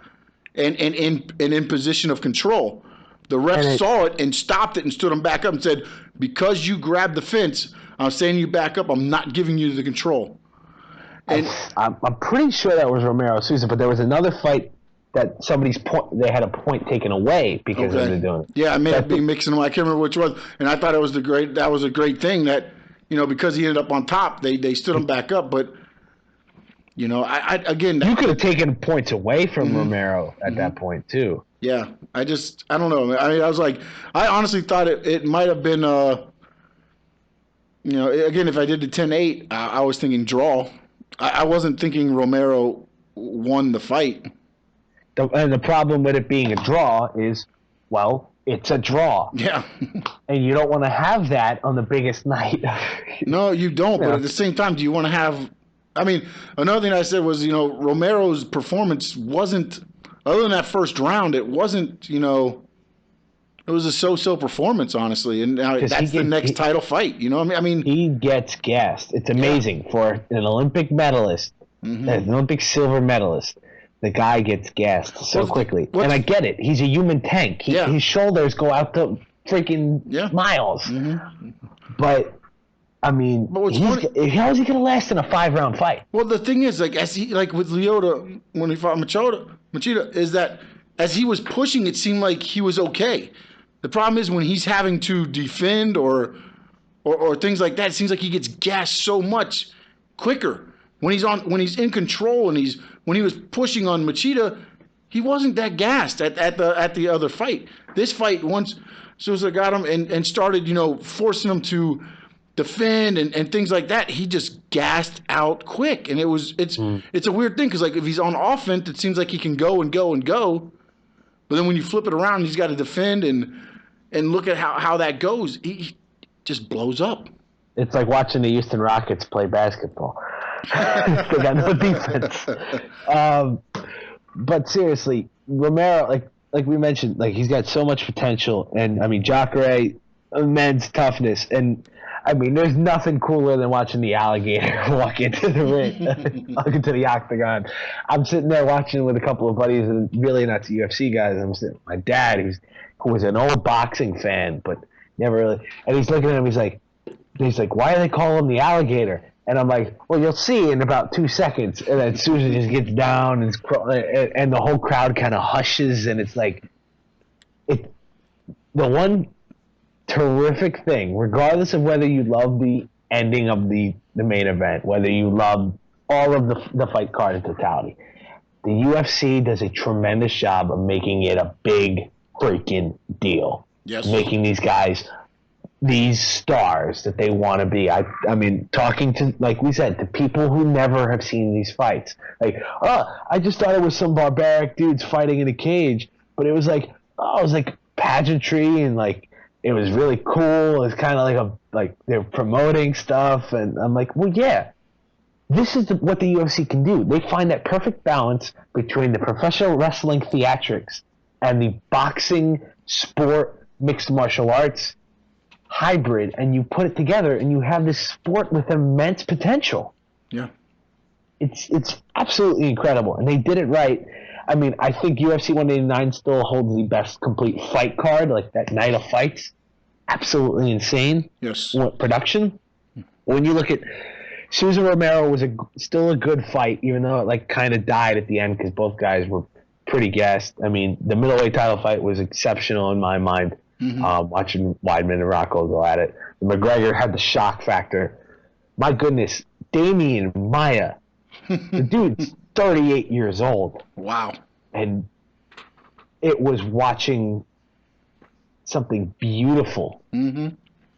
[SPEAKER 3] and in position of control. The ref saw it and stopped it and stood him back up and said, because you grabbed the fence, I'm saying you back up. I'm not giving you the control. And
[SPEAKER 2] I'm pretty sure that was Romero Sousa, but there was another fight that they had a point taken away because of them doing it.
[SPEAKER 3] Yeah, I may be mixing them. I can't remember which was, and I thought that was a great thing that, because he ended up on top, they stood him back up. But again,
[SPEAKER 2] you could have taken points away from Romero at that point too.
[SPEAKER 3] Yeah, I don't know. I mean, I honestly thought it might have been again, if I did the 10-8, I was thinking draw. I wasn't thinking Romero won the fight.
[SPEAKER 2] And the problem with it being a draw is, well, it's a draw.
[SPEAKER 3] Yeah.
[SPEAKER 2] And you don't want to have that on the biggest night.
[SPEAKER 3] No, you don't. But at the same time, do you want to have – I mean, another thing I said was, Romero's performance wasn't – other than that first round, it wasn't, it was a so-so performance, honestly. And that's the next title fight. You know what I mean?
[SPEAKER 2] He gets gassed. It's amazing for an Olympic medalist, an Olympic silver medalist. The guy gets gassed so quickly. And I get it. He's a human tank. His shoulders go out to freaking miles. Mm-hmm. But, I mean, how is he going to last in a 5-round fight?
[SPEAKER 3] Well, the thing is, with Lyoto, when he fought Machida, is that as he was pushing, it seemed like he was okay. The problem is when he's having to defend or things like that, it seems like he gets gassed so much quicker. When he's in control and when he was pushing on Machida, he wasn't that gassed at the other fight. This fight, once Sousa got him and started, forcing him to defend and things like that, he just gassed out quick. And it's a weird thing because if he's on offense, it seems like he can go and go and go. But then when you flip it around, he's got to defend and look at how that goes. He just blows up.
[SPEAKER 2] It's like watching the Houston Rockets play basketball. They got no defense. But seriously, Romero, like we mentioned, he's got so much potential, and I mean Jacare, immense toughness, and I mean there's nothing cooler than watching the alligator walk into the ring, walk into the octagon. I'm sitting there watching with a couple of buddies, and really not the UFC guys. I'm sitting with my dad, who was an old boxing fan, but never really. And he's looking at him. He's like, why do they call him the alligator? And I'm like, well, you'll see in about 2 seconds. And then Susan just gets down, and the whole crowd kind of hushes, and it's like, the one terrific thing, regardless of whether you love the ending of the main event, whether you love all of the fight card in totality, the UFC does a tremendous job of making it a big freaking deal.
[SPEAKER 3] Yes.
[SPEAKER 2] Making these guys these stars that they want to be. I mean, talking to, like we said, to people who never have seen these fights. Like, I just thought it was some barbaric dudes fighting in a cage. But it was like, it was like pageantry and like, it was really cool. It's kind of like they're promoting stuff. And I'm like, well, yeah. This is what the UFC can do. They find that perfect balance between the professional wrestling theatrics and the boxing sport mixed martial arts hybrid, and you put it together and you have this sport with immense potential.
[SPEAKER 3] Yeah.
[SPEAKER 2] It's absolutely incredible, and they did it right. I mean, I think UFC 189 still holds the best complete fight card, like that night of fights. Absolutely insane.
[SPEAKER 3] Yes.
[SPEAKER 2] Production. When you look at Susan Romero was still a good fight, even though it like kind of died at the end because both guys were pretty gassed. I mean, the middleweight title fight was exceptional in my mind. Watching Weidman and Rocco go at it. McGregor had the shock factor. My goodness, Damian Maia, the dude's 38 years old.
[SPEAKER 3] Wow.
[SPEAKER 2] And it was watching something beautiful. Mm-hmm.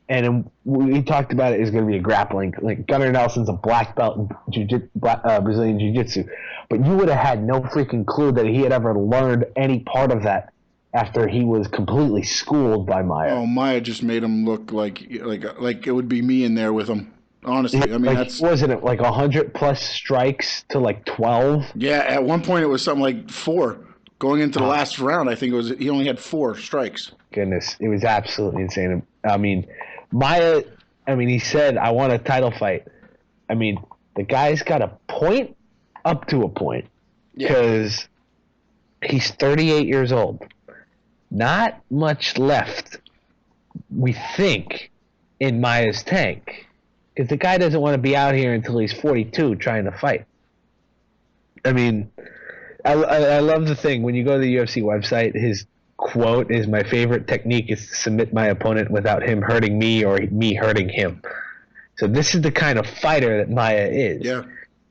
[SPEAKER 2] And we talked about it is going to be a grappling. Like Gunnar Nelson's a black belt in Brazilian Jiu-Jitsu. But you would have had no freaking clue that he had ever learned any part of that after he was completely schooled by Maia.
[SPEAKER 3] Oh, Maia just made him look like it would be me in there with him. Honestly, I mean,
[SPEAKER 2] like, wasn't it like 100+ strikes to like 12?
[SPEAKER 3] Yeah, at one point it was something like 4. Going into the last round, I think he only had 4 strikes.
[SPEAKER 2] Goodness, it was absolutely insane. I mean, Maia, he said, I want a title fight. I mean, the guy's got a point up to a point because he's 38 years old. Not much left, we think, in Maia's tank. Because the guy doesn't want to be out here until he's 42 trying to fight. I mean, I love the thing. When you go to the UFC website, his quote is, my favorite technique is to submit my opponent without him hurting me or me hurting him. So this is the kind of fighter that Maia is.
[SPEAKER 3] Yeah.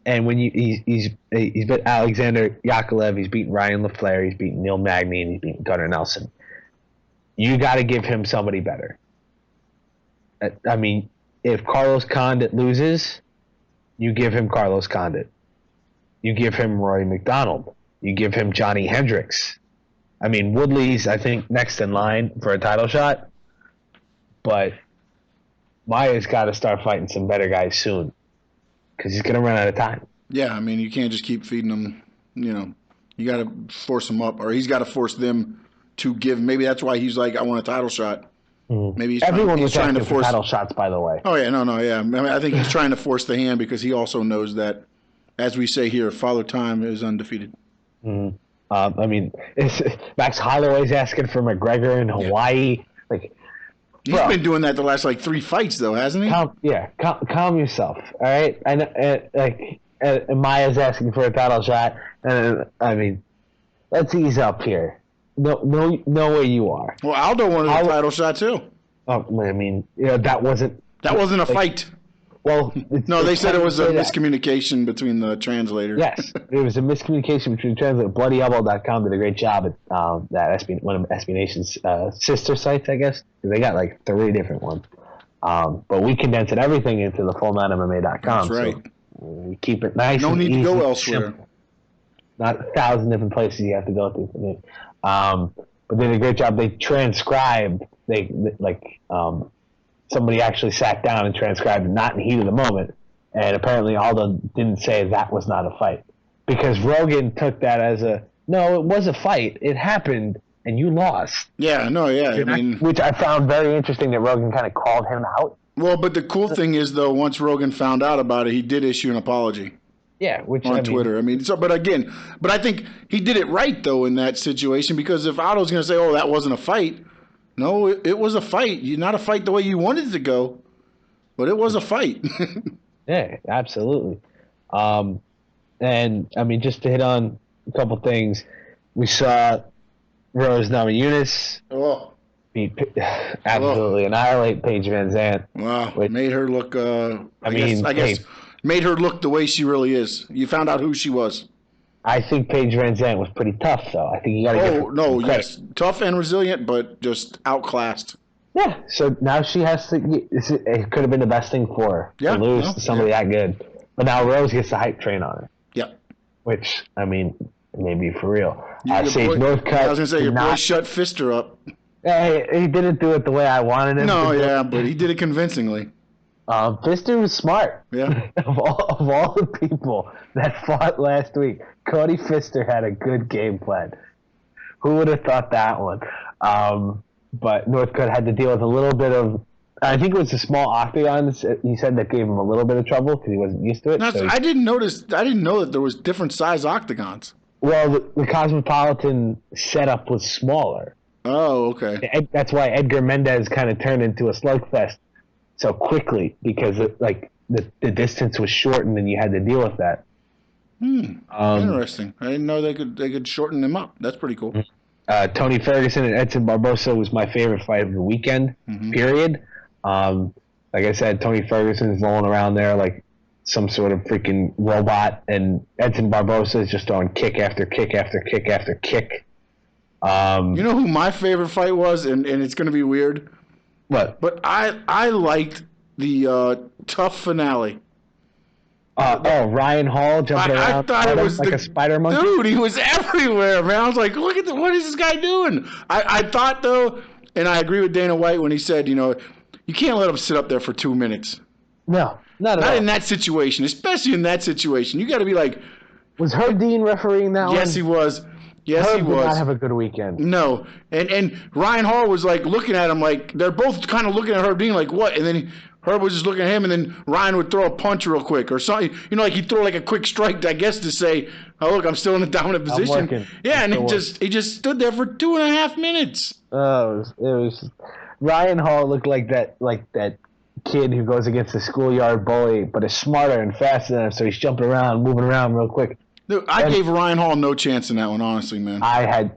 [SPEAKER 2] And when he's beat Alexander Yakovlev, he's beaten Ryan LaFleur, he's beaten Neil Magny, and he's beaten Gunnar Nelson. You got to give him somebody better. I mean, if Carlos Condit loses, you give him Carlos Condit. You give him Rory McDonald. You give him Johnny Hendricks. I mean, Woodley's, I think, next in line for a title shot. But Maia's got to start fighting some better guys soon. Because he's going to run out of time.
[SPEAKER 3] Yeah, I mean, you can't just keep feeding him. You know, you got to force him up, or he's got to force them to give. Maybe that's why he's like, I want a title shot. Mm-hmm. Maybe
[SPEAKER 2] everyone was trying to force title shots, by the way.
[SPEAKER 3] Oh yeah, no, yeah. I mean, I think he's trying to force the hand because he also knows that, as we say here, Father Time is undefeated.
[SPEAKER 2] Mm-hmm. I mean, Max Holloway's asking for McGregor in Hawaii. Yeah. Like,
[SPEAKER 3] he's been doing that the last 3 fights, though, hasn't he?
[SPEAKER 2] Calm yourself, all right? And Maia's asking for a title shot, and I mean, let's ease up here. Know where you are.
[SPEAKER 3] Well, Aldo wanted a title shot too.
[SPEAKER 2] Oh, I mean, that wasn't
[SPEAKER 3] a fight.
[SPEAKER 2] Well,
[SPEAKER 3] no, they said it was a miscommunication between the translators.
[SPEAKER 2] Yes, it was a miscommunication between the translators. BloodyElbow.com did a great job at one of SB Nation's sister sites, I guess. They got 3 different ones. But we condensed everything into the FullMountainMMA.com.
[SPEAKER 3] That's right.
[SPEAKER 2] So we keep it nice.
[SPEAKER 3] No
[SPEAKER 2] and
[SPEAKER 3] need
[SPEAKER 2] easy,
[SPEAKER 3] to go elsewhere.
[SPEAKER 2] simple. Not 1,000 different places you have to go to for me. But they did a great job. They transcribed. Somebody actually sat down and transcribed it, not in the heat of the moment. And apparently Aldo didn't say that was not a fight. Because Rogan took that as no, it was a fight. It happened, and you lost.
[SPEAKER 3] Yeah, no, yeah.
[SPEAKER 2] Which I found very interesting that Rogan kind of called him out.
[SPEAKER 3] Well, but the cool thing is, though, once Rogan found out about it, he did issue an apology.
[SPEAKER 2] Yeah,
[SPEAKER 3] on Twitter. But I think he did it right, though, in that situation, because if Aldo's going to say, that wasn't a fight, no, it was a fight. Not a fight the way you wanted it to go, but it was a fight.
[SPEAKER 2] Yeah, absolutely. And, just to hit on a couple things, we saw Rose Namajunas absolutely annihilate Paige Van Zandt.
[SPEAKER 3] Wow, made her look, I guess, made her look the way she really is. You found out who she was.
[SPEAKER 2] I think Paige Van Zandt was pretty tough, though. I think you got to give her some credit.
[SPEAKER 3] Yes. Tough and resilient, but just outclassed.
[SPEAKER 2] Yeah, so now she has to. It could have been the best thing for her to lose to somebody that good. But now Rose gets the hype train on her.
[SPEAKER 3] Yep.
[SPEAKER 2] Which, I mean, maybe for real.
[SPEAKER 3] Northcutt. I was going to say, your boy shut Pfister up.
[SPEAKER 2] He didn't do it the way I wanted him to do it.
[SPEAKER 3] But he did it convincingly.
[SPEAKER 2] Pfister was smart.
[SPEAKER 3] Yeah.
[SPEAKER 2] of all the people that fought last week, Cody Pfister had a good game plan. Who would have thought that one? But Northcutt had to deal with a little bit of. I think it was a small octagon. He said that gave him a little bit of trouble because he wasn't used to it.
[SPEAKER 3] I didn't know that there was different size octagons.
[SPEAKER 2] Well, the Cosmopolitan setup was smaller.
[SPEAKER 3] Oh, okay.
[SPEAKER 2] That's why Edgar Mendez kind of turned into a slugfest so quickly because the distance was shortened and you had to deal with that.
[SPEAKER 3] Interesting. I didn't know they could shorten them up. That's pretty cool.
[SPEAKER 2] Tony Ferguson and Edson Barbosa was my favorite fight of the weekend. Period. Like I said, Tony Ferguson is rolling around there like some sort of freaking robot, and Edson Barbosa is just throwing kick after kick after kick after kick.
[SPEAKER 3] You know who my favorite fight was, and it's going to be weird.
[SPEAKER 2] What?
[SPEAKER 3] But I liked the tough finale.
[SPEAKER 2] Ryan Hall jumping around. I thought it was like a spider monkey.
[SPEAKER 3] Dude, he was everywhere, man. I was like, look at what is this guy doing? I thought though, and I agree with Dana White when he said, you can't let him sit up there for 2 minutes.
[SPEAKER 2] No, not at all.
[SPEAKER 3] Not in that situation, especially in that situation. You got to be like.
[SPEAKER 2] Was Herb Dean refereeing that one?
[SPEAKER 3] Yes, he was. Yes,
[SPEAKER 2] Herb
[SPEAKER 3] he was.
[SPEAKER 2] Did not have a good weekend.
[SPEAKER 3] No, and Ryan Hall was like looking at him like they're both kind of looking at Herb Dean like what, and then Herb was just looking at him, and then Ryan would throw a punch real quick or something. Like he'd throw like a quick strike, I guess, to say, "Oh look, I'm still in a dominant position." Yeah, and he just stood there for 2.5 minutes.
[SPEAKER 2] Oh, it was Ryan Hall looked like that kid who goes against the schoolyard bully, but is smarter and faster than him, so he's jumping around, moving around real quick.
[SPEAKER 3] Dude, I gave Ryan Hall no chance in that one, honestly, man.
[SPEAKER 2] I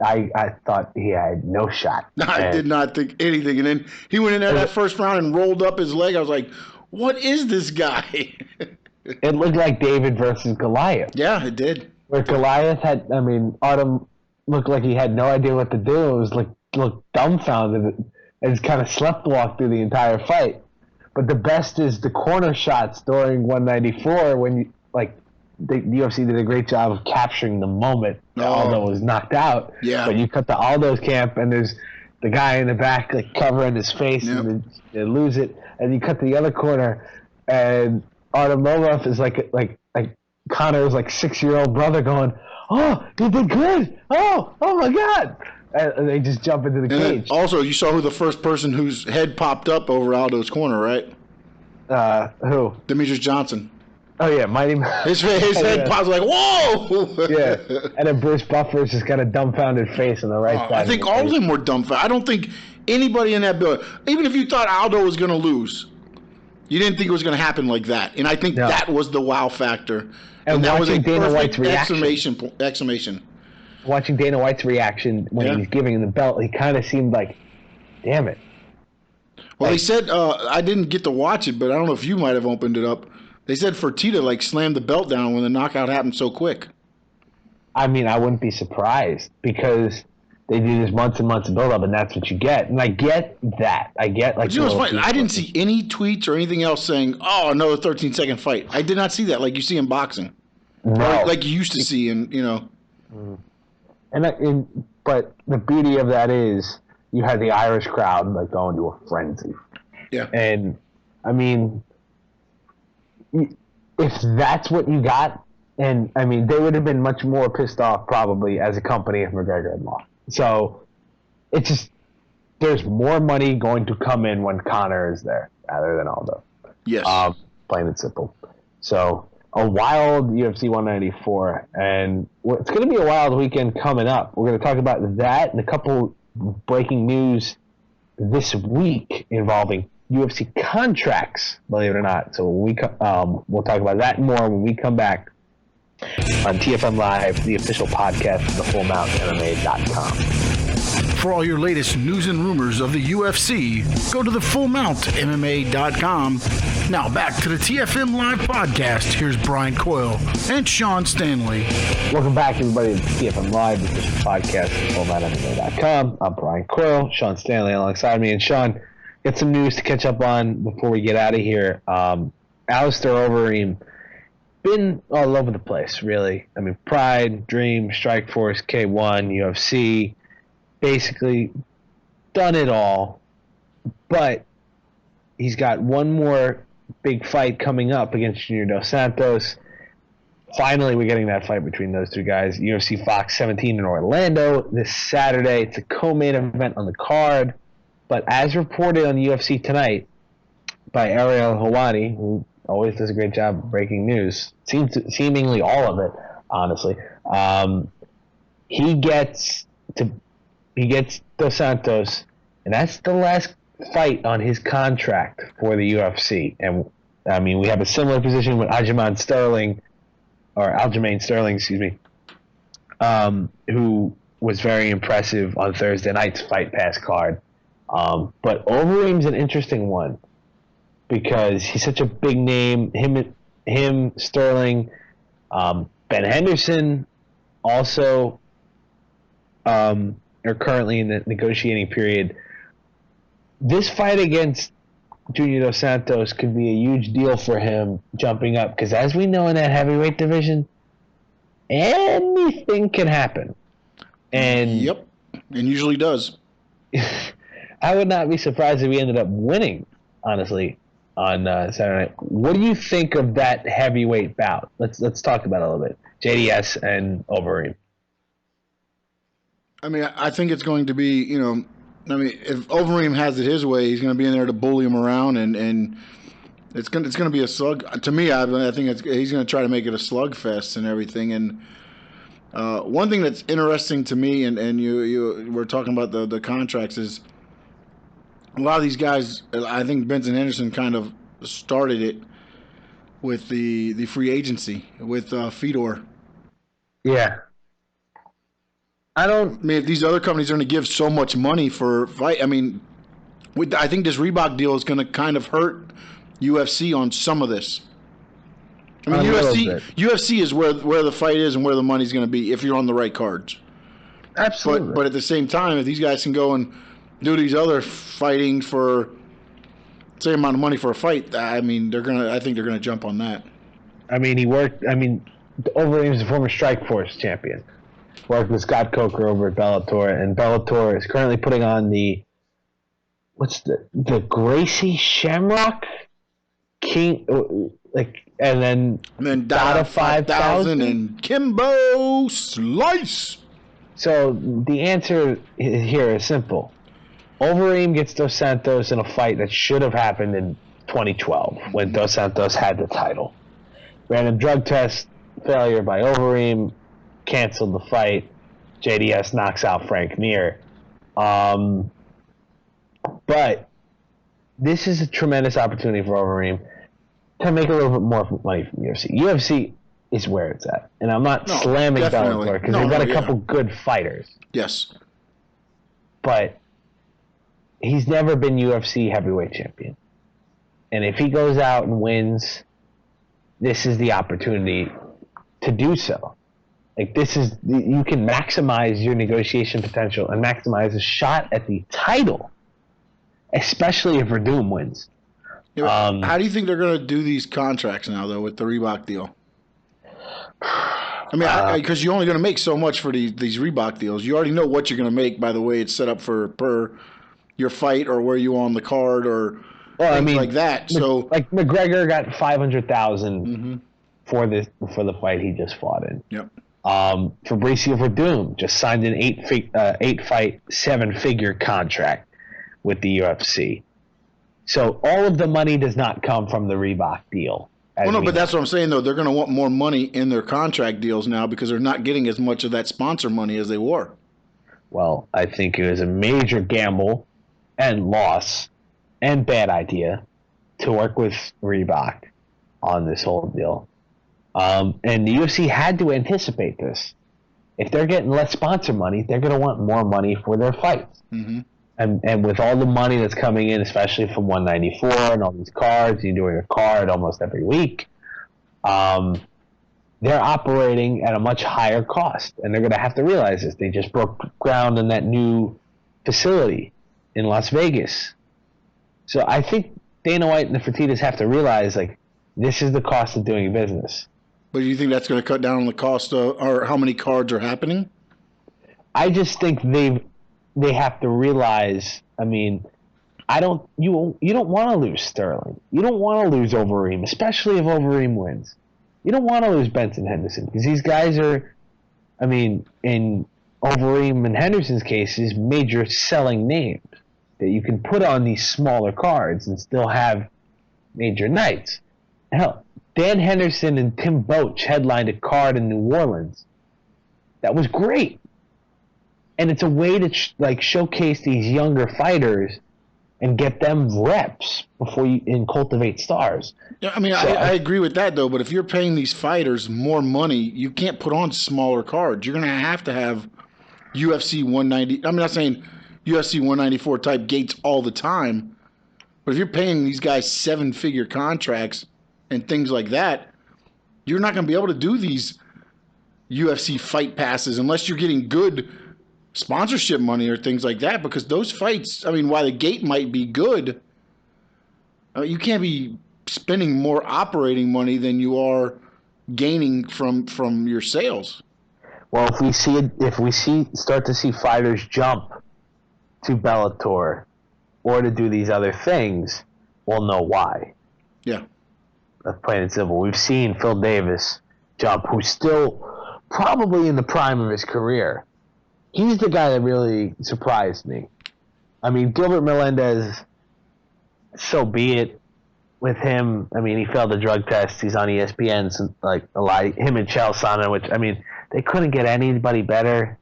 [SPEAKER 2] thought he had no shot.
[SPEAKER 3] I did not think anything. And then he went in there that first round and rolled up his leg. I was like, what is this guy?
[SPEAKER 2] It looked like David versus Goliath.
[SPEAKER 3] Yeah, it did.
[SPEAKER 2] Where Goliath Autumn looked like he had no idea what to do. It was looked dumbfounded and just kind of sleptwalked through the entire fight. But the best is the corner shots during 194 when the UFC did a great job of capturing the moment Aldo was knocked out.
[SPEAKER 3] Yeah.
[SPEAKER 2] But you cut to Aldo's camp, and there's the guy in the back covering his face, and then they lose it. And you cut to the other corner, and Artem Lobov is like Conor's 6-year-old brother going, "Oh, you did good! Oh my God!" And they just jump into the cage.
[SPEAKER 3] Also, you saw who the first person whose head popped up over Aldo's corner, right?
[SPEAKER 2] Who?
[SPEAKER 3] Demetrius Johnson.
[SPEAKER 2] Oh yeah, Mighty.
[SPEAKER 3] His head pops like, whoa!
[SPEAKER 2] Yeah, and then Bruce Buffer's just got a dumbfounded face on the right side.
[SPEAKER 3] I think all of them were dumbfounded. I don't think anybody in that building, even if you thought Aldo was going to lose, you didn't think it was going to happen like that. And I think that was the wow factor. And that was a
[SPEAKER 2] Dana White's reaction.
[SPEAKER 3] Exclamation.
[SPEAKER 2] Watching Dana White's reaction when he was giving him the belt, he kind of seemed like, damn it.
[SPEAKER 3] Well, they said, I didn't get to watch it, but I don't know if you might have opened it up. They said Fertitta slammed the belt down when the knockout happened so quick.
[SPEAKER 2] I mean, I wouldn't be surprised because they do this months and months of build-up, and that's what you get. And I get that. I get
[SPEAKER 3] But you know what's funny? I didn't see any tweets or anything else saying, "Oh, another 13-second fight." I did not see that like you see in boxing,
[SPEAKER 2] no.
[SPEAKER 3] Or like you used to see in
[SPEAKER 2] But the beauty of that is you had the Irish crowd going to a frenzy.
[SPEAKER 3] Yeah.
[SPEAKER 2] And I mean, if that's what you got, and I mean, they would have been much more pissed off probably as a company if McGregor had lost. So it's just there's more money going to come in when Conor is there rather than Aldo.
[SPEAKER 3] Yes.
[SPEAKER 2] Plain and simple. So a wild UFC 194, and it's going to be a wild weekend coming up. We're going to talk about that and a couple breaking news this week involving UFC contracts, believe it or not. So we'll talk about that more when we come back on TFM Live, the official podcast of thefullmountmma.com.
[SPEAKER 1] For all your latest news and rumors of the UFC, go to thefullmountmma.com. Now back to the TFM Live Podcast. Here's Brian Coyle and Sean Stanley.
[SPEAKER 2] Welcome back, everybody, to TFM Live, the official podcast at thefullmountmma.com. I'm Brian Coyle, Sean Stanley alongside me. And Sean, got some news to catch up on before we get out of here. Alistair Overeem, been all over the place, really. I mean, Pride, Dream, Strikeforce, K1, UFC, basically done it all. But he's got one more big fight coming up against Junior Dos Santos. Finally, we're getting that fight between those two guys. UFC Fox 17 in Orlando this Saturday. It's a co-main event on the card. But as reported on UFC Tonight by Ariel Helwani, who always does a great job of breaking news, seemingly all of it, honestly, he gets Dos Santos, and that's the last fight on his contract for the UFC. And I mean, we have a similar position with Aljamain Sterling, who was very impressive on Thursday night's Fight Pass card. But Overeem's an interesting one because he's such a big name. Him, Sterling, Ben Henderson also are currently in the negotiating period. This fight against Junior Dos Santos could be a huge deal for him jumping up because, as we know in that heavyweight division, anything can happen. And
[SPEAKER 3] yep, and usually does.
[SPEAKER 2] I would not be surprised if he ended up winning, honestly, on Saturday night. What do you think of that heavyweight bout? Let's talk about it a little bit. JDS and Overeem.
[SPEAKER 3] I mean, I think it's going to be, if Overeem has it his way, he's going to be in there to bully him around, and it's going to be a slug. To me, I think he's going to try to make it a slugfest and everything. And one thing that's interesting to me, and you were talking about the contracts, is a lot of these guys. I think Benson Henderson kind of started it with the free agency with Fedor.
[SPEAKER 2] Yeah. I
[SPEAKER 3] mean, if these other companies are going to give so much money for fight, I mean, I think this Reebok deal is going to kind of hurt UFC on some of this. I mean, UFC is where the fight is and where the money's going to be if you're on the right cards.
[SPEAKER 2] Absolutely.
[SPEAKER 3] But at the same time, if these guys can go and do these other fighting for the same amount of money for a fight, I mean, I think they're gonna jump on that.
[SPEAKER 2] I mean, Overeem's a former Strikeforce champion. Worked with Scott Coker over at Bellator, and Bellator is currently putting on the Gracie Shamrock King, and then
[SPEAKER 3] Dada 5000 and Kimbo Slice.
[SPEAKER 2] So the answer here is simple. Overeem gets Dos Santos in a fight that should have happened in 2012 when Dos Santos had the title. Random drug test failure by Overeem canceled the fight. JDS knocks out Frank Mir. But this is a tremendous opportunity for Overeem to make a little bit more money from UFC. UFC is where it's at. And I'm not slamming Bellator because they've got a couple good fighters.
[SPEAKER 3] Yes.
[SPEAKER 2] But he's never been UFC heavyweight champion. And if he goes out and wins, this is the opportunity to do so. You can maximize your negotiation potential and maximize a shot at the title, especially if Verdum wins.
[SPEAKER 3] Yeah, how do you think they're going to do these contracts now, though, with the Reebok deal? I mean, because you're only going to make so much for these Reebok deals. You already know what you're going to make by the way it's set up per your fight or where you on the card or things like that. So,
[SPEAKER 2] like McGregor got $500,000 for the fight he just fought in.
[SPEAKER 3] Yep.
[SPEAKER 2] Fabricio Verdum just signed an 8-fight, 7-figure contract with the UFC. So all of the money does not come from the Reebok deal.
[SPEAKER 3] But that's what I'm saying, though. They're going to want more money in their contract deals now because they're not getting as much of that sponsor money as they were.
[SPEAKER 2] Well, I think it was a major gamble and loss and bad idea to work with Reebok on this whole deal. And the UFC had to anticipate this. if they're getting less sponsor money, they're going to want more money for their fights.
[SPEAKER 3] Mm-hmm.
[SPEAKER 2] And with all the money that's coming in, especially from 194 and all these cards, you're doing a card almost every week, they're operating at a much higher cost. And they're going to have to realize this. They just broke ground in that new facility in Las Vegas. So I think Dana White and the Fertittas have to realize, like, this is the cost of doing business.
[SPEAKER 3] But do you think that's going to cut down on the cost of, or how many cards are happening?
[SPEAKER 2] I just think they have to realize. I mean, you don't want to lose Sterling. You don't want to lose Overeem, especially if Overeem wins. You don't want to lose Benson Henderson because these guys are, I mean, in Overeem and Henderson's cases, major selling names that you can put on these smaller cards and still have major nights. Hell, Dan Henderson and Tim Boetsch headlined a card in New Orleans. That was great. And it's a way to showcase these younger fighters and get them reps before you cultivate stars.
[SPEAKER 3] Yeah, I mean, so, I agree with that, though. But if you're paying these fighters more money, you can't put on smaller cards. You're going to have UFC 190. I'm not saying UFC 194 type gates all the time. But if you're paying these guys 7-figure contracts and things like that, you're not going to be able to do these UFC fight passes unless you're getting good sponsorship money or things like that, because those fights, I mean, while the gate might be good, you can't be spending more operating money than you are gaining from your sales.
[SPEAKER 2] Well, if we start to see fighters jump to Bellator or to do these other things, we'll know why.
[SPEAKER 3] Yeah.
[SPEAKER 2] That's plain and simple. We've seen Phil Davis jump, who's still probably in the prime of his career. He's the guy that really surprised me. I mean, Gilbert Melendez, so be it with him. I mean, he failed the drug test. He's on ESPN, so, like a lot. Him and Chael Sonnen, which, I mean, they couldn't get anybody better.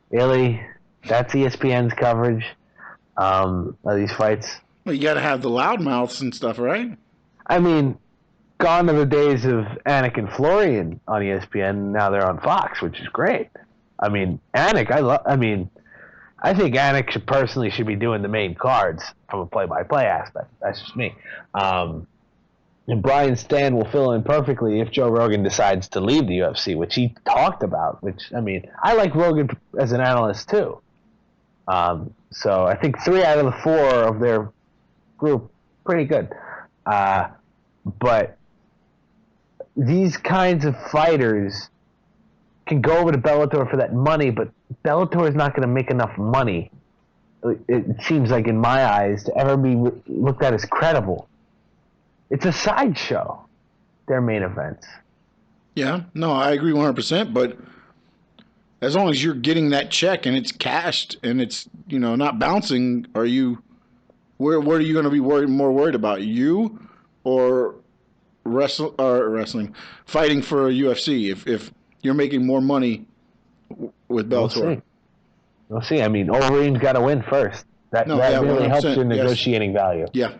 [SPEAKER 2] Really? That's ESPN's coverage of these fights.
[SPEAKER 3] Well, you got to have the loudmouths and stuff, right?
[SPEAKER 2] I mean, gone are the days of Anik and Florian on ESPN. Now they're on Fox, which is great. I mean, Anik, I think Anik personally should be doing the main cards from a play-by-play aspect. That's just me. And Brian Stan will fill in perfectly if Joe Rogan decides to leave the UFC, which he talked about. Which, I mean, I like Rogan as an analyst too. So I think 3 out of the 4 of their group, pretty good. But these kinds of fighters can go over to Bellator for that money, but Bellator is not going to make enough money, it seems like, in my eyes, to ever be looked at as credible. It's a sideshow, their main events. Yeah,
[SPEAKER 3] no, I agree 100%, but as long as you're getting that check and it's cashed and it's, not bouncing, where are you going to be more worried about? You or wrestling, fighting for a UFC if you're making more money with Bellator?
[SPEAKER 2] We'll see. I mean, Overeem's got to win first. That really helps your negotiating value.
[SPEAKER 3] Yeah.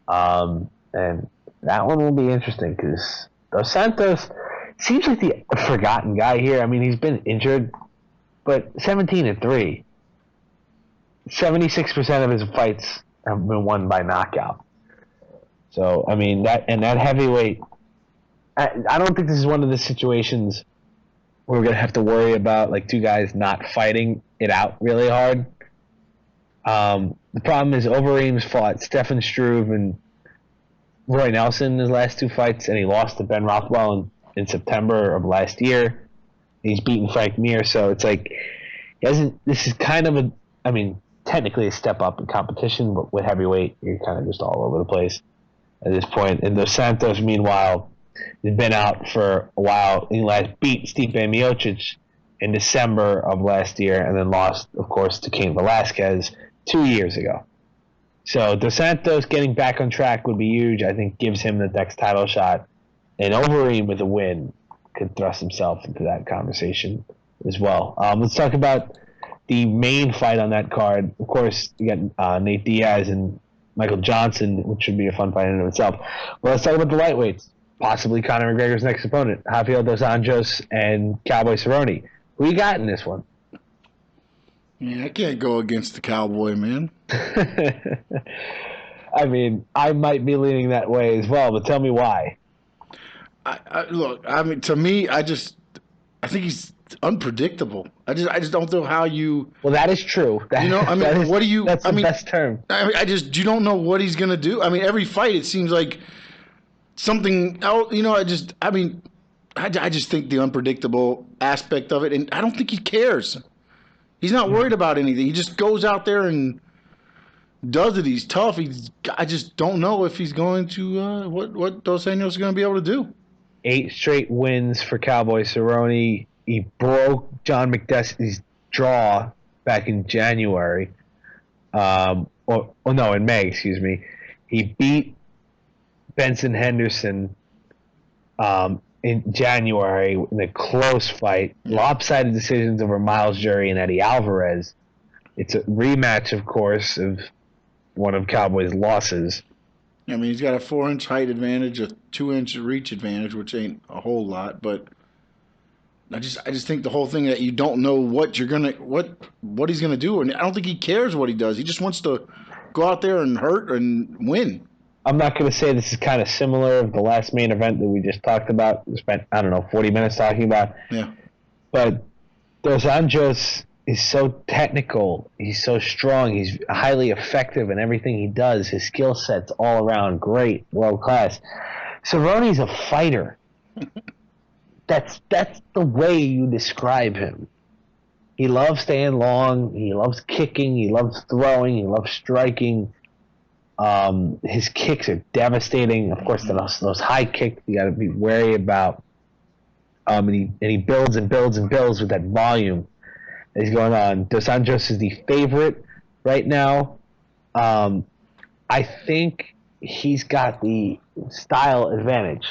[SPEAKER 2] And that one will be interesting because Dos Santos seems like the forgotten guy here. I mean, he's been injured, but 17-3. 76% of his fights have been won by knockout. So, I mean, that heavyweight, I don't think this is one of the situations where we're going to have to worry about, like, two guys not fighting it out really hard. The problem is Overeem's fought Stefan Struve and Roy Nelson in his last 2 fights, and he lost to Ben Rothwell in September of last year. He's beaten Frank Mir, so it's like, this is kind of technically a step up in competition, but with heavyweight, you're kind of just all over the place at this point. And Dos Santos, meanwhile, has been out for a while. He last beat Stipe Miocic in December of last year, and then lost, of course, to Cain Velasquez 2 years ago. So Dos Santos getting back on track would be huge. I think gives him the next title shot. And Overeem with a win could thrust himself into that conversation as well. Let's talk about the main fight on that card. Of course, you got Nate Diaz and Michael Johnson, which should be a fun fight in and of itself. Well, let's talk about the lightweights. Possibly Conor McGregor's next opponent, Rafael dos Anjos and Cowboy Cerrone. Who you got in this one?
[SPEAKER 3] Yeah, I can't go against the Cowboy, man.
[SPEAKER 2] I mean, I might be leaning that way as well, but tell me why.
[SPEAKER 3] Look, I mean, to me, I think he's unpredictable. I just don't know how you.
[SPEAKER 2] Well, that is true.
[SPEAKER 3] You know, I mean, what do you?
[SPEAKER 2] That's
[SPEAKER 3] I
[SPEAKER 2] the
[SPEAKER 3] mean,
[SPEAKER 2] best term.
[SPEAKER 3] you don't know what he's gonna do. I mean, every fight it seems like something else. You know, I just think the unpredictable aspect of it, and I don't think he cares. He's not worried about anything. He just goes out there and does it. He's tough. I just don't know if he's going to what Dos Anjos is going to be able to do.
[SPEAKER 2] 8 straight wins for Cowboy Cerrone. He broke John McDessie's draw back in January. In May, excuse me. He beat Benson Henderson in January in a close fight. Lopsided decisions over Miles Jury and Eddie Alvarez. It's a rematch, of course, of one of Cowboy's losses.
[SPEAKER 3] I mean, he's got a 4-inch height advantage, a 2-inch reach advantage, which ain't a whole lot, but I just think the whole thing that you don't know what he's gonna do, and I don't think he cares what he does. He just wants to go out there and hurt and win.
[SPEAKER 2] I'm not going to say this is kind of similar of the last main event that we just talked about. We spent 40 minutes talking about.
[SPEAKER 3] Yeah.
[SPEAKER 2] But Dos Anjos is so technical. He's so strong. He's highly effective in everything he does. His skill set's all around great, world class. Cerrone's a fighter. That's the way you describe him. He loves staying long. He loves kicking. He loves throwing. He loves striking. His kicks are devastating. Of course, those high kicks you got to be wary about. And he builds and builds and builds with that volume that he's going on. Dos Anjos is the favorite right now. I think he's got the style advantage.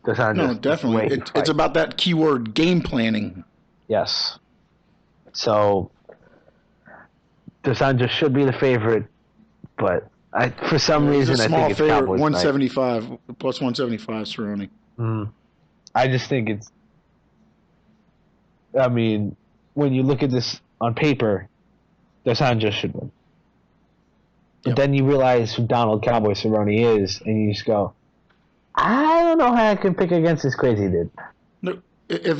[SPEAKER 2] Dos Anjos,
[SPEAKER 3] no, definitely. It's about that keyword game planning.
[SPEAKER 2] Yes. So Dos Anjos should be the favorite, but for some reason, I think it's Cowboys.
[SPEAKER 3] 175 plus 175 Cerrone.
[SPEAKER 2] I just think it's. I mean, when you look at this on paper, Dos Anjos should win. But then you realize who Donald Cowboy Cerrone is, and you just go, I don't know how I can pick against this crazy dude.
[SPEAKER 3] No, if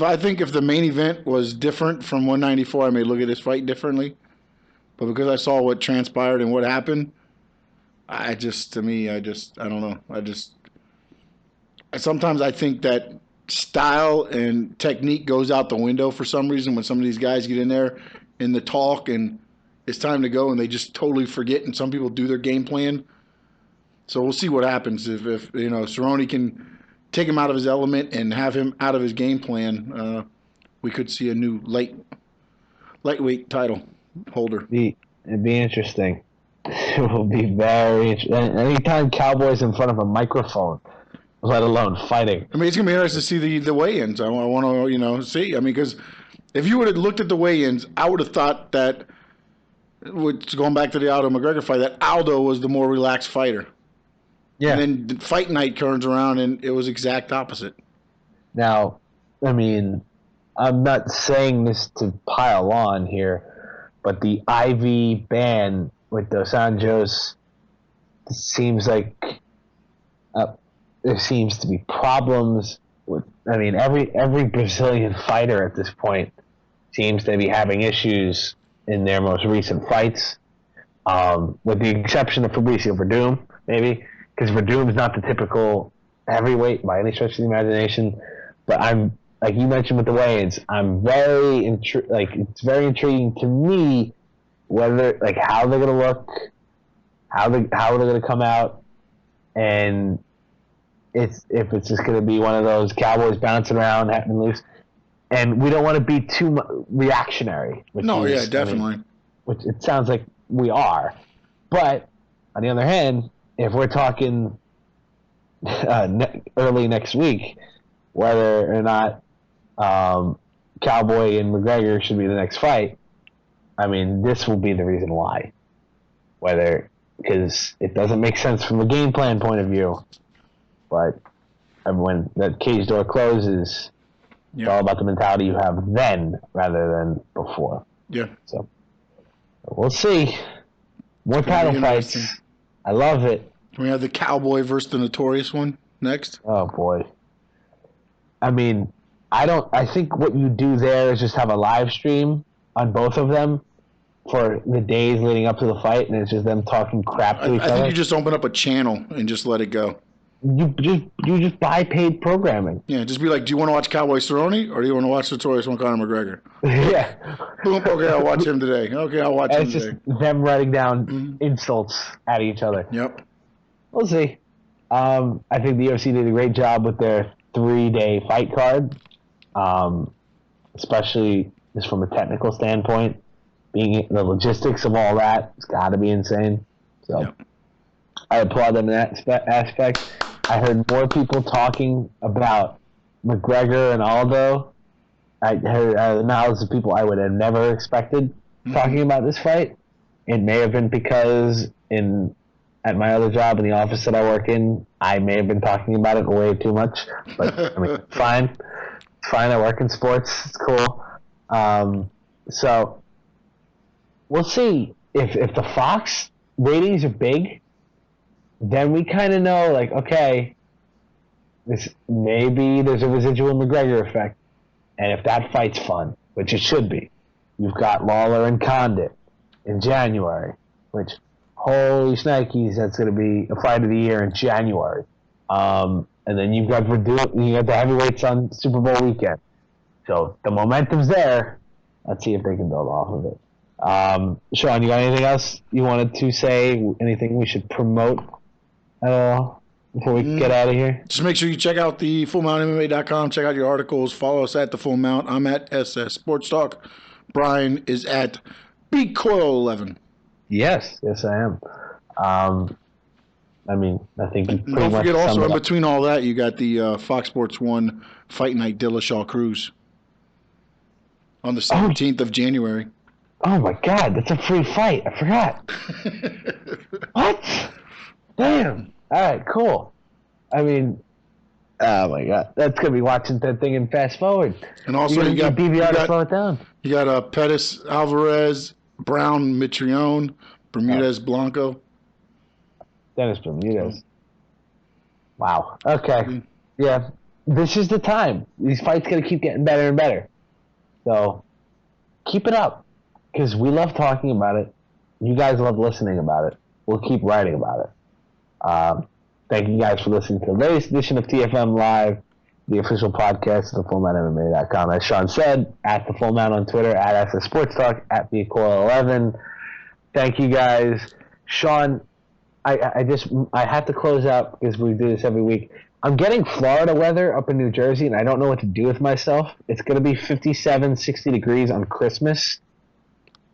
[SPEAKER 3] the main event was different from 194, I may look at this fight differently. But because I saw what transpired and what happened, I don't know. Sometimes I think that style and technique goes out the window for some reason when some of these guys get in there in the talk and it's time to go and they just totally forget, and some people do their game plan. So we'll see what happens if Cerrone can take him out of his element and have him out of his game plan. We could see a new lightweight title holder.
[SPEAKER 2] It'd be interesting. It will be very interesting. Anytime Cowboy's in front of a microphone, let alone fighting.
[SPEAKER 3] I mean, it's going to be interesting to see the weigh-ins. I want to, see. I mean, because if you would have looked at the weigh-ins, I would have thought that, going back to the Aldo McGregor fight, that Aldo was the more relaxed fighter. Yeah. And then fight night turns around, and it was exact opposite.
[SPEAKER 2] Now, I mean, I'm not saying this to pile on here, but the IV ban with Dos Anjos seems like there seems to be problems with. I mean, every Brazilian fighter at this point seems to be having issues in their most recent fights, with the exception of Fabricio Verdum, maybe, because Verdum is not the typical heavyweight by any stretch of the imagination. But I'm, like you mentioned with the weigh-ins, I'm very it's very intriguing to me whether, how they're going to look, how they're going to come out, and if it's just going to be one of those Cowboys bouncing around, having loose. And we don't want to be too reactionary.
[SPEAKER 3] Definitely.
[SPEAKER 2] Which it sounds like we are. But, on the other hand, if we're talking early next week, whether or not Cowboy and McGregor should be the next fight, I mean, this will be the reason why. Because it doesn't make sense from a game plan point of view. But when that cage door closes, It's all about the mentality you have then rather than before.
[SPEAKER 3] Yeah.
[SPEAKER 2] So we'll see. More title fights. I love it.
[SPEAKER 3] Can we have the Cowboy versus the Notorious one next?
[SPEAKER 2] Oh boy. I mean, I think what you do there is just have a live stream on both of them for the days leading up to the fight, and it's just them talking crap to each other.
[SPEAKER 3] I think you just open up a channel and just let it go.
[SPEAKER 2] You just buy paid programming.
[SPEAKER 3] Yeah, just be like, do you want to watch Cowboy Cerrone or do you want to watch Notorious one Conor McGregor?
[SPEAKER 2] Yeah.
[SPEAKER 3] Boom, okay, I'll watch him today. Okay, I'll watch him today.
[SPEAKER 2] It's just them writing down insults at each other.
[SPEAKER 3] Yep.
[SPEAKER 2] We'll see. I think the UFC did a great job with their 3-day fight card, especially just from a technical standpoint. Being the logistics of all that, it's got to be insane. So yep. I applaud them in that aspect. I heard more people talking about McGregor and Aldo. I heard the mouths of people I would have never expected talking about this fight. It may have been because at my other job in the office that I work in, I may have been talking about it way too much. But I mean, fine. It's fine. I work in sports. It's cool. So we'll see if the Fox ratings are big. Then we kind of know, like, okay, maybe there's a residual McGregor effect. And if that fight's fun, which it should be, you've got Lawler and Condit in January, which, holy shnikes, that's going to be a fight of the year in January. And then you've got the heavyweights on Super Bowl weekend. So the momentum's there. Let's see if they can build off of it. Sean, you got anything else you wanted to say? Anything we should promote at all before we get out of here? Just
[SPEAKER 3] make sure you check out the FullMountMMA.com. Check out your articles. Follow us at the Full Mount. I'm at SS Sports Talk. Brian is at Coyle11.
[SPEAKER 2] Yes, I am. I mean, I think you pretty much.
[SPEAKER 3] Don't forget also, in between all that, you got the Fox Sports 1 Fight Night Dillashaw Cruz on the 17th of January.
[SPEAKER 2] Oh my God, that's a free fight. I forgot. What? Damn. All right, cool. I mean, oh my God, that's gonna be watching that thing and fast forward.
[SPEAKER 3] And also, you got
[SPEAKER 2] DVR to slow it down.
[SPEAKER 3] You got Pettis, Alvarez, Brown, Mitrione, Bermudez, Blanco.
[SPEAKER 2] Dennis Bermudez. Wow. Okay. Yeah. This is the time. These fights gonna keep getting better and better. So keep it up, because we love talking about it. You guys love listening about it. We'll keep writing about it. Thank you guys for listening to the latest edition of TFM Live, the official podcast of thefullmountmma.com. As Sean said, at the Full Mount on Twitter, at SS Sports Talk, at BeCoil11. Thank you guys. Sean, I have to close out because we do this every week. I'm getting Florida weather up in New Jersey, and I don't know what to do with myself. It's going to be 57, 60 degrees on Christmas.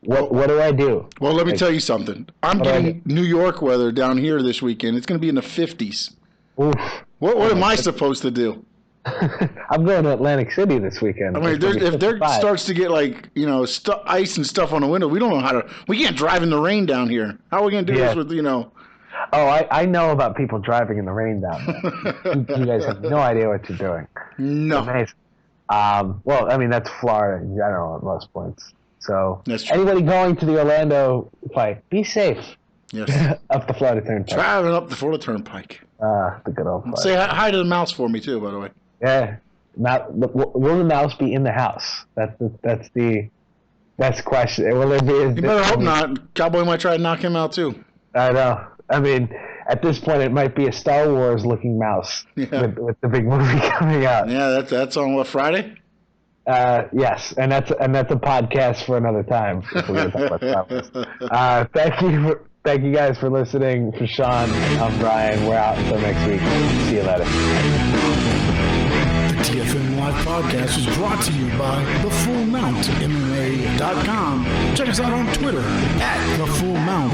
[SPEAKER 2] What do I do?
[SPEAKER 3] Well, let me tell you something. I'm getting New York weather down here this weekend. It's going to be in the 50s.
[SPEAKER 2] Oof.
[SPEAKER 3] What am I supposed to do?
[SPEAKER 2] I'm going to Atlantic City this weekend.
[SPEAKER 3] I mean, if there starts to get ice and stuff on the window, we don't know how to. We can't drive in the rain down here. How are we going to do this with
[SPEAKER 2] Oh, I know about people driving in the rain down there. You guys have no idea what you're doing.
[SPEAKER 3] No.
[SPEAKER 2] It's amazing. Well, I mean, that's Florida in general at most points. So anybody going to the Orlando fight, be safe.
[SPEAKER 3] Yes.
[SPEAKER 2] Up the Florida Turnpike.
[SPEAKER 3] Driving up the Florida Turnpike.
[SPEAKER 2] The good old fight.
[SPEAKER 3] Say hi to the mouse for me too, by the way.
[SPEAKER 2] Yeah. Will the mouse be in the house? That's the question. Will there be?
[SPEAKER 3] You better hope not. Cowboy might try to knock him out too.
[SPEAKER 2] I know. I mean, at this point, it might be a Star Wars looking mouse with the big movie coming out.
[SPEAKER 3] Yeah, that's on what, Friday?
[SPEAKER 2] Yes, and that's a podcast for another time. If we're gonna talk about Star Wars. Thank you guys for listening. For Sean, I'm Brian. We're out until next week. See you later.
[SPEAKER 1] The TFM Live podcast is brought to you by thefullmountmma.com. Check us out on Twitter at thefullmount.